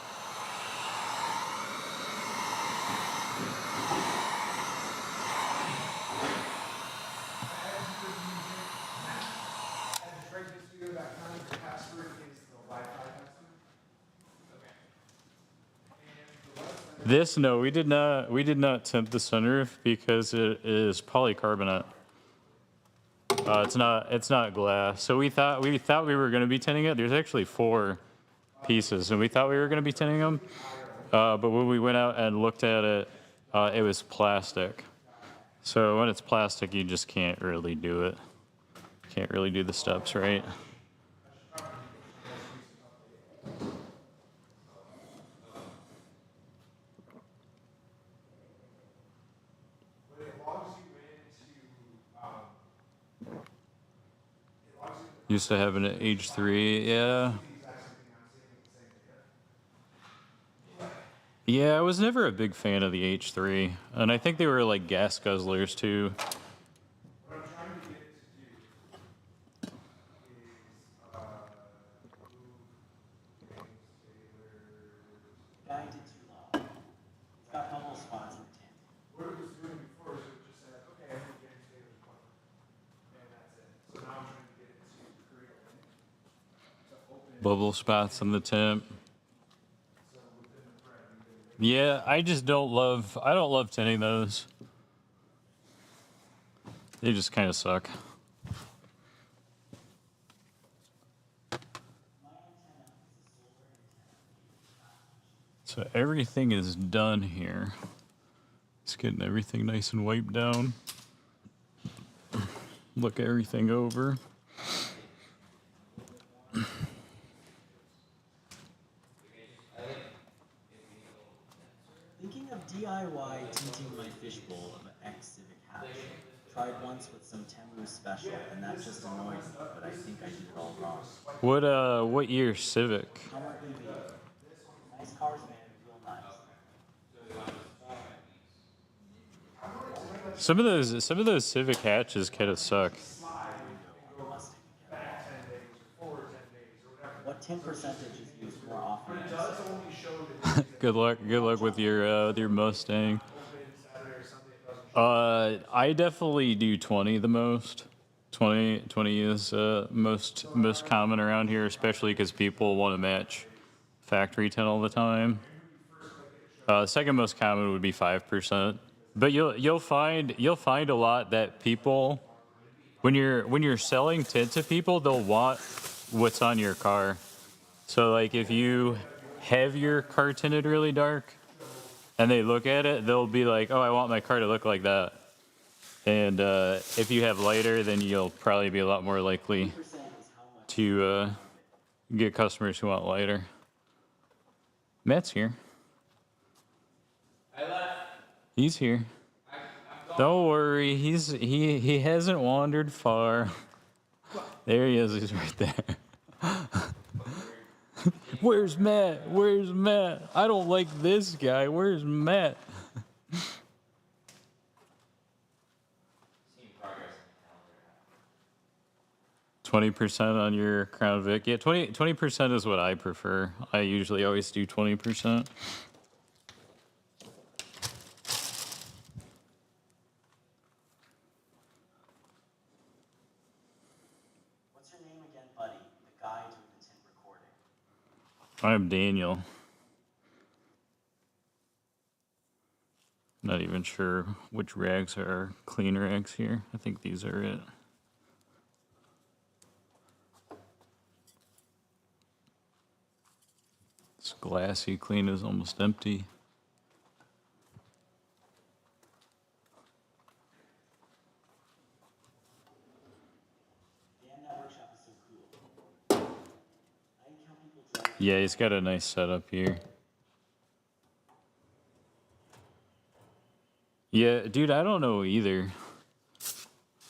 This, no, we did not tint the sunroof because it is polycarbonate. It's not glass. So we thought we were going to be tinting it. There's actually 4 pieces, and we thought we were going to be tinting them. But when we went out and looked at it, it was plastic. So when it's plastic, you just can't really do it. Can't really do the steps right. Used to have an H3, yeah. Yeah, I was never a big fan of the H3, and I think they were like gas guzzlers too. What I'm trying to get it to do is, move Guy did too long. It's got bubble spots in the tint. what it was doing before is it just said, okay, I'm going to get Taylor's one. And that's it. So now I'm trying to get it to create a link to open. Bubble spots in the tint. So within the thread, we can Yeah, I don't love tinting those. They just kind of suck. So everything is done here. Just getting everything nice and wiped down. Look everything over. Thinking of DIY tinting my fishbowl of an ex-Civic hatch. Tried once with some Temu special, and that just annoyed me, but I think I did it all wrong. What year Civic? How might we be? Nice cars, man. Real nice. Some of those Civic hatches kind of suck. The Mustang tint percentage is used more often. But it does only show the Good luck. Good luck with your Mustang. open Saturday or Sunday. It doesn't show. I definitely do 20 the most. 20 is most common around here, especially because people want to match factory tint all the time. Second most common would be 5%. But you'll find a lot that people, when you're selling tint to people, they'll want what's on your car. So like if you have your car tinted really dark and they look at it, they'll be like, oh, I want my car to look like that. And if you have lighter, then you'll probably be a lot more likely to get customers who want lighter. Matt's here. I left. He's here. Don't worry, he hasn't wandered far. There he is. He's right there. Where's Matt? Where's Matt? I don't like this guy. Where's Matt? Seeing progress in the calendar. 20% on your Crown Vic. Yeah, 20% is what I prefer. I usually always do 20%. What's your name again, buddy? The guy doing the tint recording. I'm Daniel. Not even sure which rags are clean rags here. I think these are it. This glassy clean is almost empty. Damn, that workshop is so cool. I like how people drive. Yeah, he's got a nice setup here. Yeah, dude, I don't know either.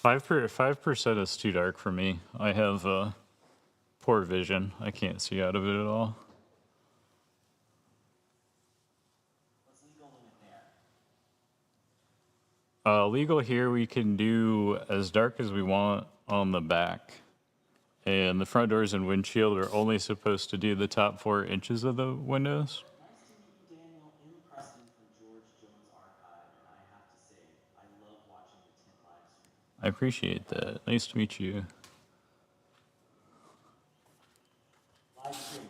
5% is too dark for me. I have poor vision. I can't see out of it at all. What's legal limit there? Legal here, we can do as dark as we want on the back. And the front doors and windshield are only supposed to do the top 4 inches of the windows. Nice to meet you, Daniel. In Preston from George Jones Archive, and I have to say, I love watching the tint live stream. I appreciate that. Nice to meet you. Live streams.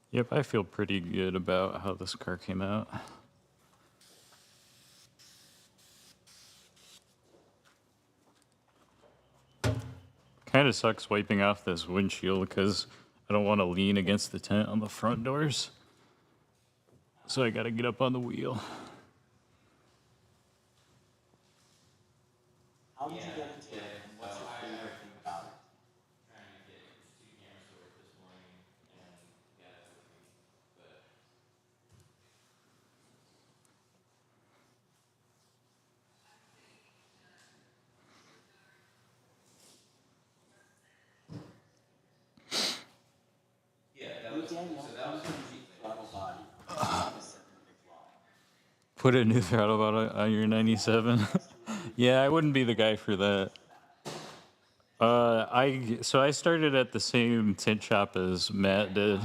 Yep, I feel pretty good about how this car came out. Kind of sucks wiping off this windshield because I don't want to lean against the tent on the front doors. So I got to get up on the wheel. How did you get into it, and what's your favorite thing about it? Trying to get 2 cameras to work this morning, and yeah, that's with me. But yeah, that Hey, was Daniel, so that was how some do you cheap throttle body? This is a big flaw. Put a new throttle body on your 97. Yeah, I wouldn't be the guy for that. I started at the same tint shop as Matt did.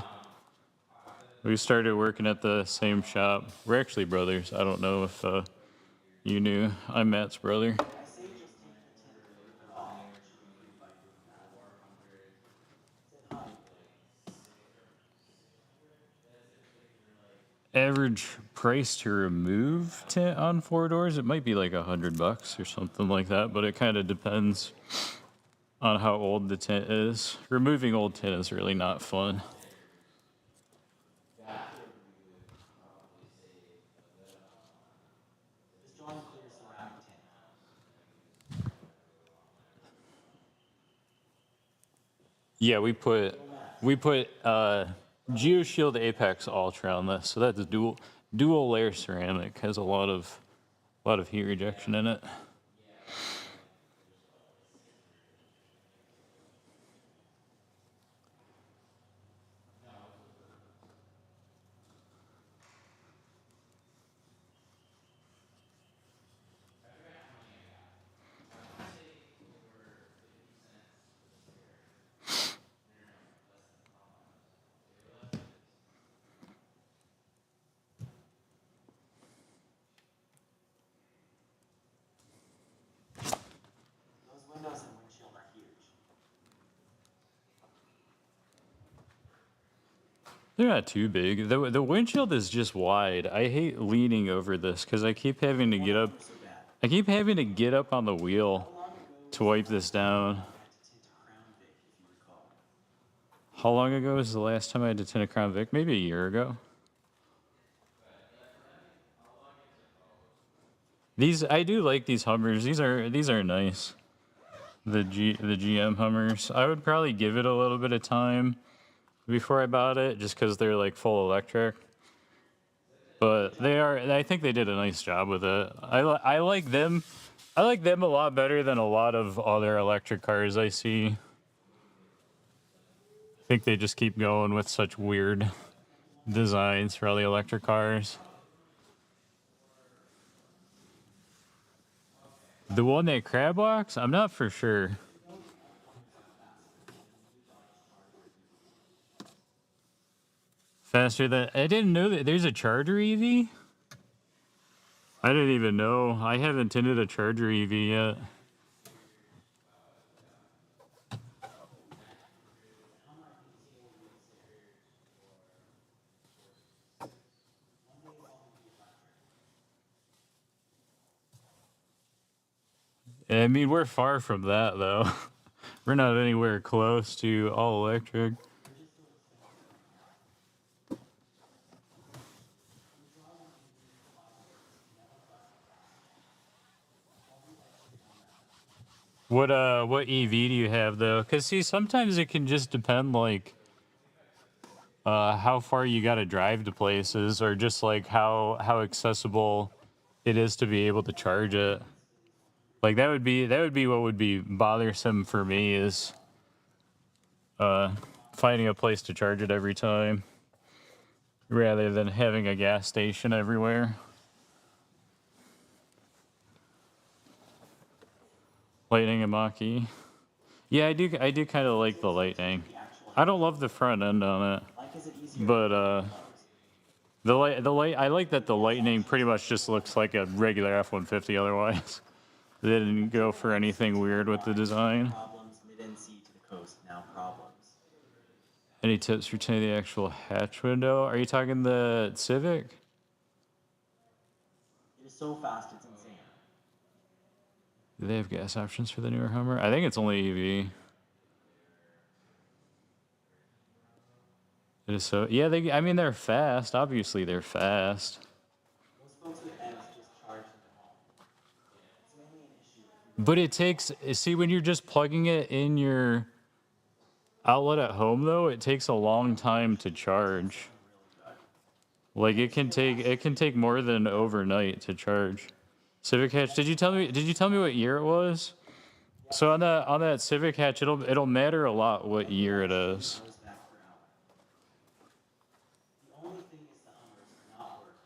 We started working at the same shop. We're actually brothers. I don't know if you knew. I'm Matt's brother. I say just take the tint and leave it off. What should we do by doing that? Say hi. Average price to remove tint on 4 doors, it might be like $100 or something like that, but it kind of depends on how old the tint is. Removing old tint is really not fun. This drawing clear ceramic tint. Yeah, we put GeoShield Apex Ultra on this, so that's a dual layer ceramic. Has a lot of heat rejection in it. They're not too big. The windshield is just wide. I hate leaning over this because I keep having to get up. So bad. I keep having to get up on the wheel How long ago to wipe this down. I had to tint a Crown Vic, if you recall? How long ago was the last time I had to tint a Crown Vic? Maybe a year ago. These I do like these Hummers. These are nice. The GM Hummers. I would probably give it a little bit of time before I bought it, just because they're like full electric. But they are. I think they did a nice job with it. I like them. I like them a lot better than a lot of other electric cars I see. I think they just keep going with such weird designs for all the electric cars. The one that crab walks, I'm not for sure. Faster than I didn't know that there's a Charger EV. I didn't even know. I haven't tinted a Charger EV yet. I mean, we're far from that though. We're not anywhere close to all electric. What EV do you have though? Cause see, sometimes it can just depend like how far you got to drive to places, or just like how accessible it is to be able to charge it. Like that would be what would be bothersome for me is finding a place to charge it every time, rather than having a gas station everywhere. Lightning and Mach-E. Yeah, I do kind of like the Lightning. I don't love the front end on it, Like, is it easier? but the light. I like that the Lightning pretty much just looks like a regular F-150. Otherwise, they didn't go for anything weird with the design. Problems mid-NC to the coast, now problems. Any tips for tinting the actual hatch window? Are you talking the Civic? It is so fast, it's insane. Do they have gas options for the newer Hummer? I think it's only EV. It is so. Yeah, I mean, they're fast. Obviously, they're fast. Most folks with M's just charge them at home. It's mainly an issue But it takes. See, when you're just plugging it in your outlet at home, though, it takes a long time to charge. Like it can take more than overnight to charge. Civic hatch. Did you tell me what year it was? So on that Civic hatch, it'll matter a lot what year it is. goes back per hour. The only thing is the Hummers are not worth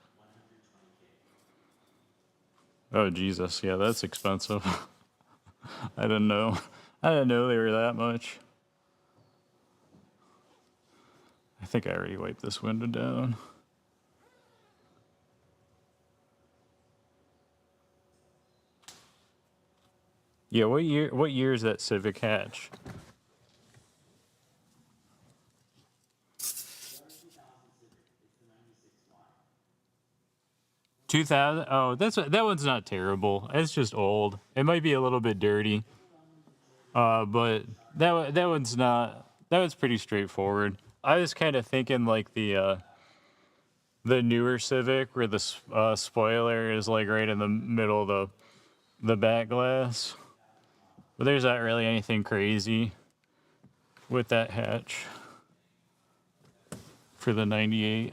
120K. Oh Jesus, yeah, that's expensive. I didn't know. I didn't know they were that much. I think I already wiped this window down. Yeah, what year is that Civic hatch? 2000. Oh, that one's not terrible. It's just old. It might be a little bit dirty. But that one's not. That one's pretty straightforward. I was kind of thinking like the newer Civic where the spoiler is like right in the middle of the back glass. But there's not really anything crazy with that hatch for the 98.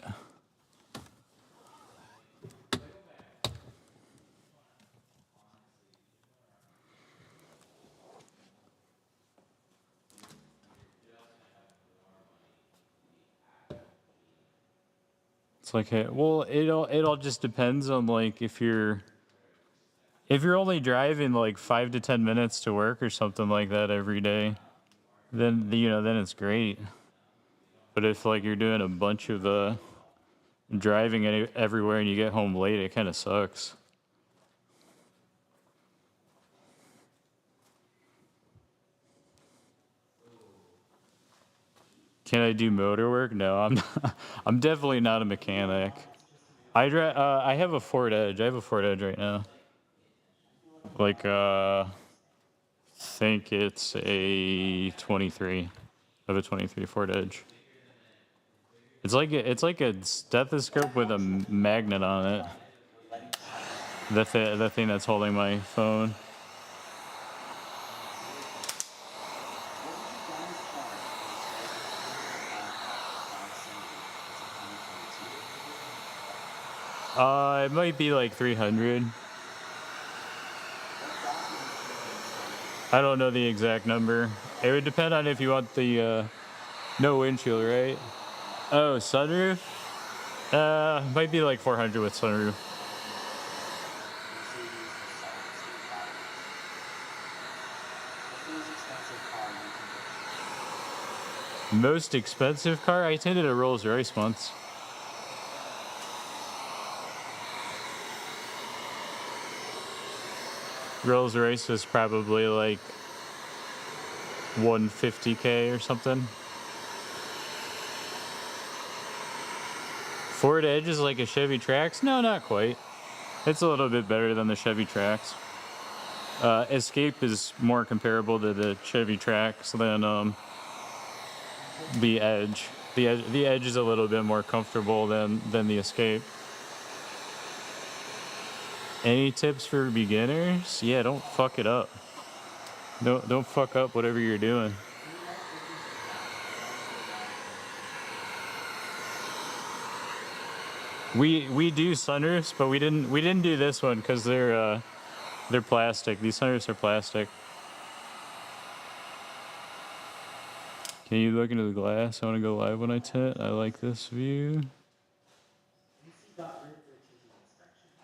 It's like, well, it all just depends on like if you're only driving like 5 to 10 minutes to work or something like that every day, then then it's great. But if like you're doing a bunch of driving everywhere and you get home late, it kind of sucks. Can I do motor work? No, I'm not, I'm definitely not a mechanic. I have a Ford Edge. I have a Ford Edge right now. Like think it's a 23. I have a 23 Ford Edge. It's like a stethoscope with a magnet on it. The thing that's holding my phone. It might be like 300. I don't know the exact number. It would depend on if you want the no windshield, right? Oh, sunroof? Might be like 400 with sunroof. Most expensive car? I tinted a Rolls Royce once. Rolls Royce was probably like 150K or something. Ford Edge is like a Chevy Trax? No, not quite. It's a little bit better than the Chevy Trax. Escape is more comparable to the Chevy Trax than the Edge. The Edge is a little bit more comfortable than the Escape. Any tips for beginners? Yeah, don't fuck it up. Don't fuck up whatever you're doing. We do sunroofs, but we didn't do this one because they're plastic. These sunroofs are plastic. Can you look into the glass? I want to go live when I tint. I like this view.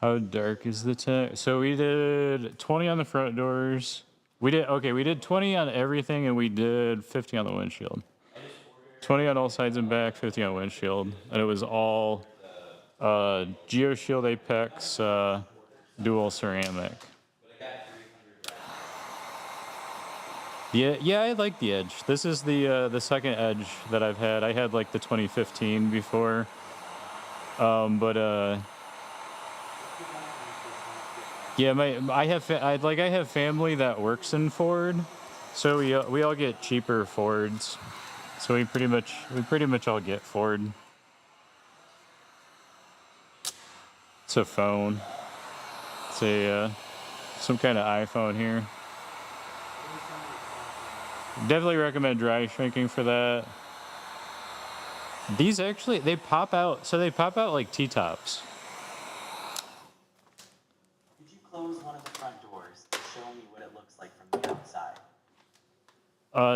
How dark is the tint? So we did 20 on the front doors. We did 20 on everything, and we did 50 on the windshield. 20 on all sides and back, 50 on windshield, and it was all GeoShield Apex dual ceramic. Yeah, I like the Edge. This is the second Edge that I've had. I had like the 2015 before, but yeah, I have family that works in Ford, so we all get cheaper Fords. So we pretty much all get Ford. It's a phone. It's a some kind of iPhone here. Definitely recommend dry shrinking for that. These actually they pop out. So they pop out like T-tops. Could you close one of the front doors to show me what it looks like from the outside?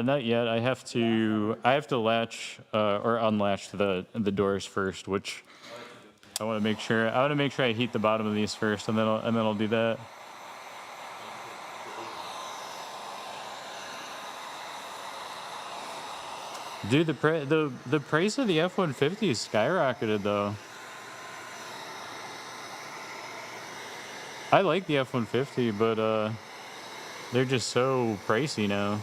Not yet. I have to latch or unlatch the doors first, which I want to make sure. I want to make sure I heat the bottom of these first, and then I'll do that. Dude, the price of the F-150 skyrocketed though. I like the F-150, but they're just so pricey now.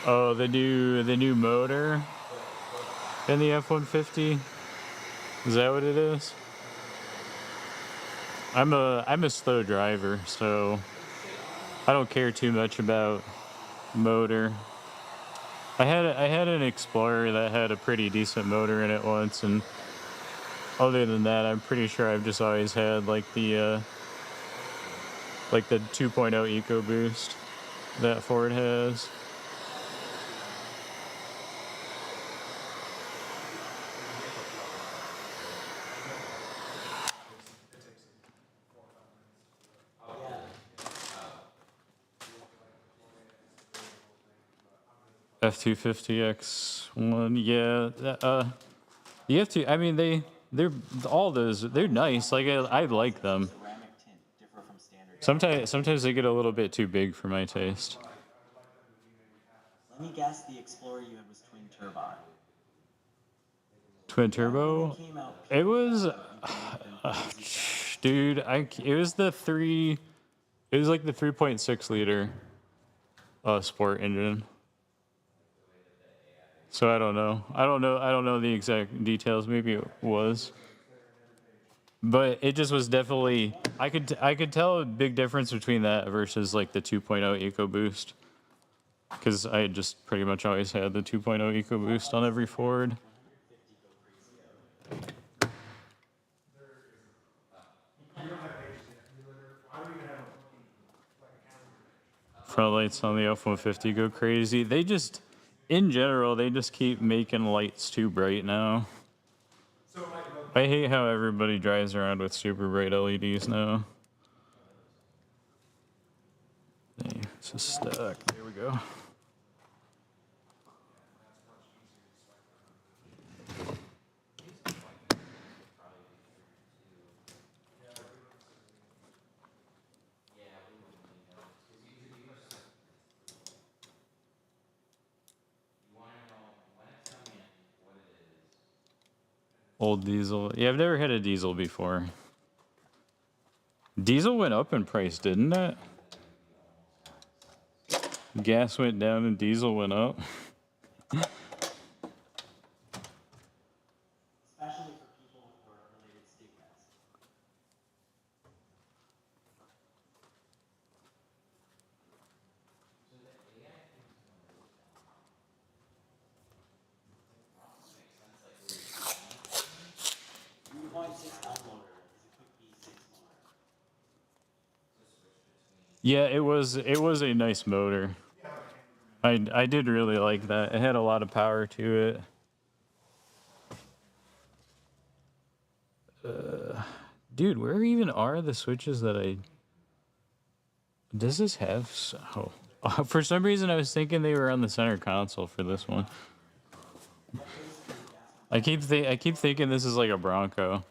Oh, the new motor in the F-150. Is that what it is? I'm a slow driver, so I don't care too much about motor. I had an Explorer that had a pretty decent motor in it once, and other than that, I'm pretty sure I've just always had like the 2.0 EcoBoost that Ford has. F250X1, yeah. The F2, I mean, they're all those, they're nice. Like, I like them. Ceramic tint differ from standard. Sometimes they get a little bit too big for my taste. Let me guess, the Explorer you had was twin turbine. Twin turbo? When they came out, It was, you can make them crazy fast. dude, it was it was like the 3.6 liter sport engine. So I don't know. I don't know the exact details. Maybe it was. But it just was definitely I could tell a big difference between that versus like the 2.0 EcoBoost. Cuz I just pretty much always had the 2.0 EcoBoost on every Ford. Front lights on the F-150 go crazy. They just, in general, they just keep making lights too bright now. I hate how everybody drives around with super bright LEDs now. Dang, it's just stuck. There we go. Old diesel. Yeah, I've never had a diesel before. Diesel went up in price, didn't it? Gas went down and diesel went up. Especially for people with work-related stigmas. The 3.6 outloader is a quick V6 motor. Yeah, it was a nice motor. I did really like that. It had a lot of power to it. Dude, where even are the switches that I... Does this have... Oh. For some reason, I was thinking they were on the center console for this one. I keep thinking this is like a Bronco.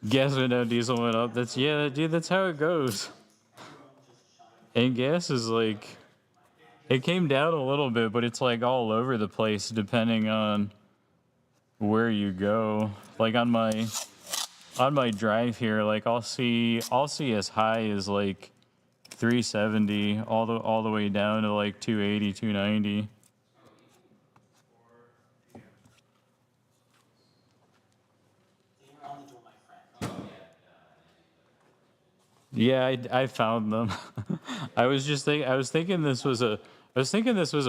Gas went down, diesel went up. Dude, that's how it goes. And gas is like... It came down a little bit, but it's like all over the place depending on where you go. Like on my drive here, like I'll see as high as like 370 all the way down to like 280, 290. They were on the door, my friend. Yeah, I found them. I was thinking this was a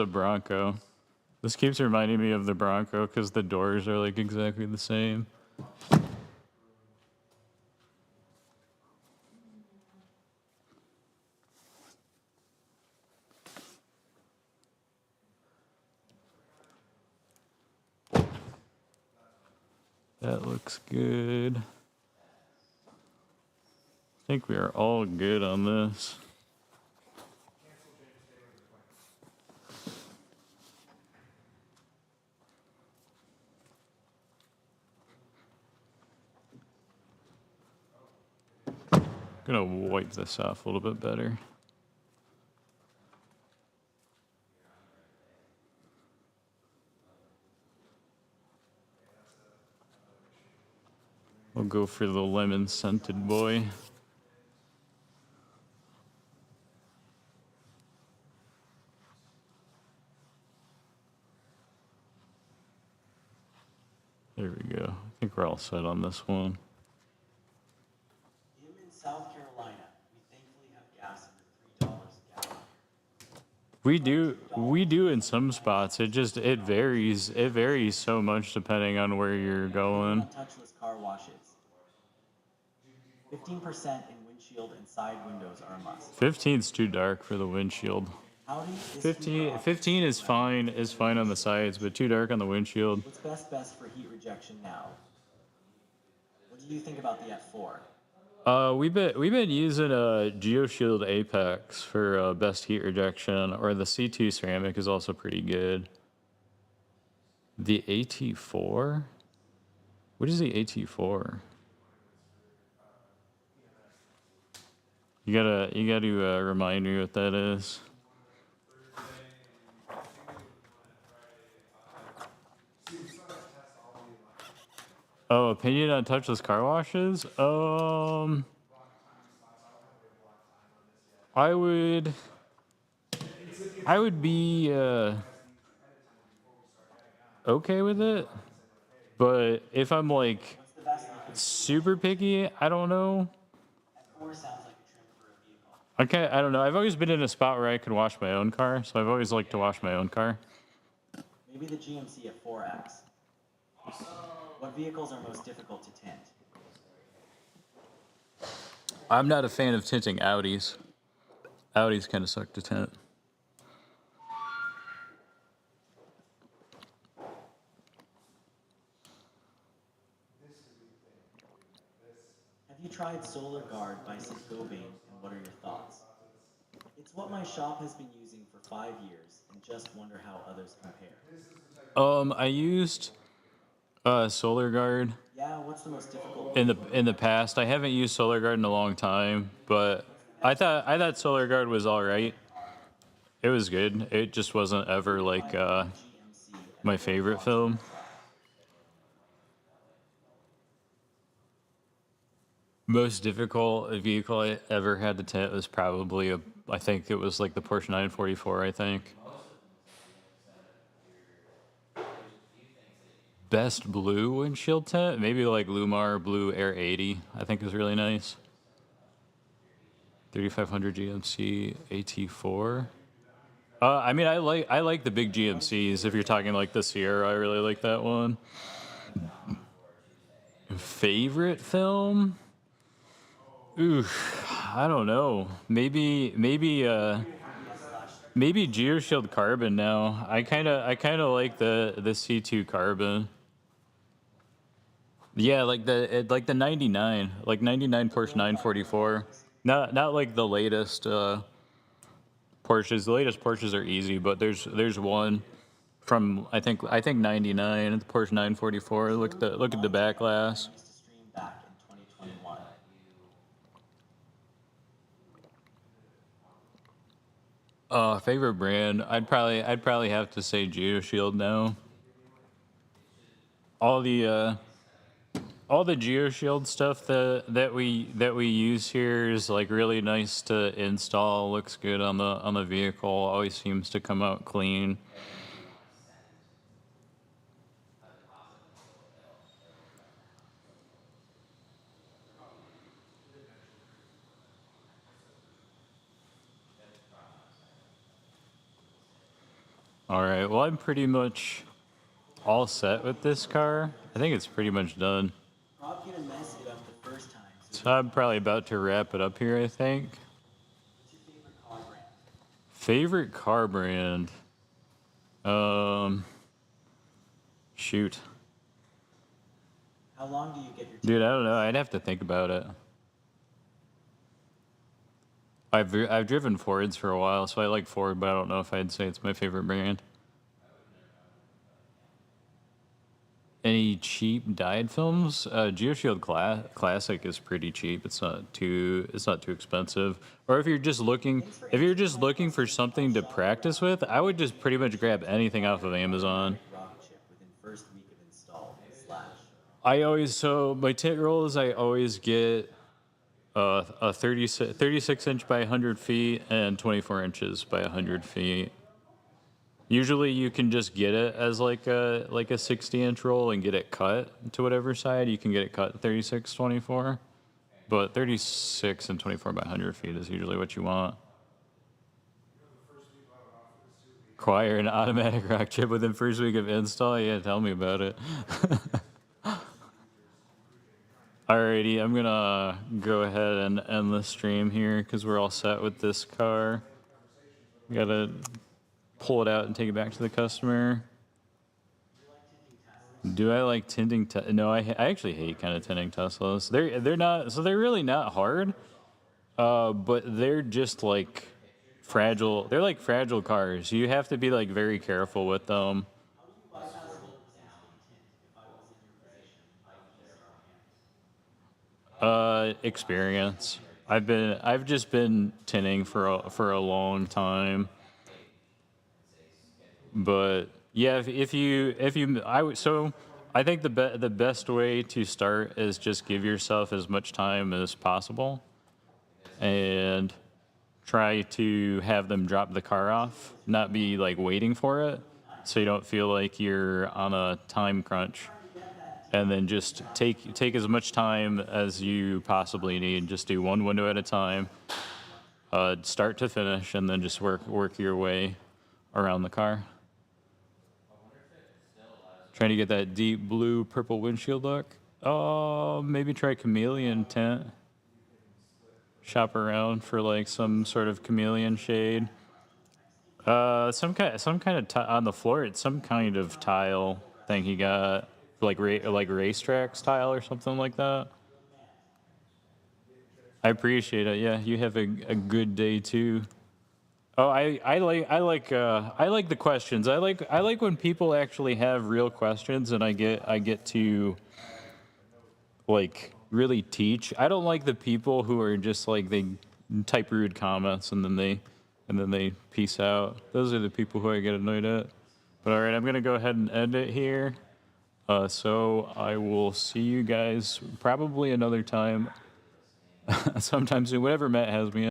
Bronco. This keeps reminding me of the Bronco because the doors are like exactly the same. That looks good. I think we are all good on this. Gonna wipe this off a little bit better. We'll go for the lemon scented boy. There we go. I think we're all set on this one. I'm in South Carolina. We thankfully have gas under $3 a gallon. We do in some spots. It varies. It varies so much depending on where you're going. Touchless car washes. 15% in windshield and side windows are a must. 15's too dark for the windshield. Audi is 15 is fine on the sides, but too dark on the windshield. What's best for heat rejection now? What do you think about the F4? We've been using GeoShield Apex for best heat rejection, or the C2 ceramic is also pretty good. The AT4? What is the AT4? You gotta remind me what that is. Oh, opinion on touchless car washes? I would be okay with it, but if I'm like What's the best looking? super picky, I don't know. F4 sounds like a trim for a vehicle. Okay, I don't know. I've always been in a spot where I could wash my own car, so I've always liked to wash my own car. Maybe the GMC F4X. What vehicles are most difficult to tint? I'm not a fan of tinting Audis. Audis kind of suck to tint. Have you tried Solar Guard by St. Gobain, and what are your thoughts? It's what my shop has been using for 5 years, and just wonder how others compare. I used Solar Guard Yeah, what's the most difficult? in the past. I haven't used Solar Guard in a long time, but I thought Solar Guard was all right. It was good. It just wasn't ever like GMC my favorite film. Most difficult vehicle I ever had to tint was probably I think it was like the Porsche 944, I think. Best blue windshield tint? Maybe like Lumar Blue Air 80, I think is really nice. 3500 GMC AT4. I mean, I like the big GMCs. If you're talking like the Sierra, I really like that one. Favorite film? Ooh, I don't know. Maybe GeoShield Carbon now. I kind of like the C2 Carbon. Yeah, like the 99, like 99 Porsche 944. Not like the latest Porsches. The latest Porsches are easy, but there's one from I think 99, the Porsche 944. Look at the back glass. Used to stream back in 2021. Favorite brand? I'd probably have to say GeoShield now. All the GeoShield stuff that we use here is like really nice to install. Looks good on the vehicle. Always seems to come out clean. All right. Well, I'm pretty much all set with this car. I think it's pretty much done. Rob gonna mess it up the first time. So I'm probably about to wrap it up here, I think. What's your favorite car brand? Favorite car brand? Shoot. How long do you get your Dude, I don't know. I'd have to think about it. I've driven Fords for a while, so I like Ford, but I don't know if I'd say it's my favorite brand. Any cheap dyed films? GeoShield Classic is pretty cheap. It's not too expensive. Or if you're just looking for something to practice with, I would just pretty much grab anything off of Amazon. rock chip within first week of install / My tint rolls, I always get a 36 inch by 100 feet and 24 inches by 100 feet. Usually you can just get it as like a 60-inch roll and get it cut to whatever side. You can get it cut 36, 24. But 36 and 24 by 100 feet is usually what you want. Acquire an automatic rock chip within first week of install? Yeah, tell me about it. Alrighty, I'm gonna go ahead and end the stream here because we're all set with this car. We gotta pull it out and take it back to the customer. You like tinting Teslas? Do I like tinting? No, I actually hate kind of tinting Teslas. They're not, so they're really not hard. But they're just like fragile. They're like fragile cars. You have to be like very careful with them. Experience. I've just been tinting for a long time. But yeah, if you I would so I think the best way to start is just give yourself as much time as possible and try to have them drop the car off, not be like waiting for it, so you don't feel like you're on a time crunch. And then just take as much time as you possibly need. Just do one window at a time, start to finish, and then just work your way around the car. Trying to get that deep blue purple windshield look. Oh, maybe try chameleon tint. Shop around for like some sort of chameleon shade. Some kind of on the floor. It's some kind of tile thing he got, like like racetrack style or something like that. I appreciate it. Yeah, you have a good day too. Oh, I like the questions. I like when people actually have real questions and I get to like really teach. I don't like the people who are just like they type rude comments and then they peace out. Those are the people who I get annoyed at. But all right, I'm gonna go ahead and end it here. So I will see you guys probably another time, sometime soon, whenever Matt has me.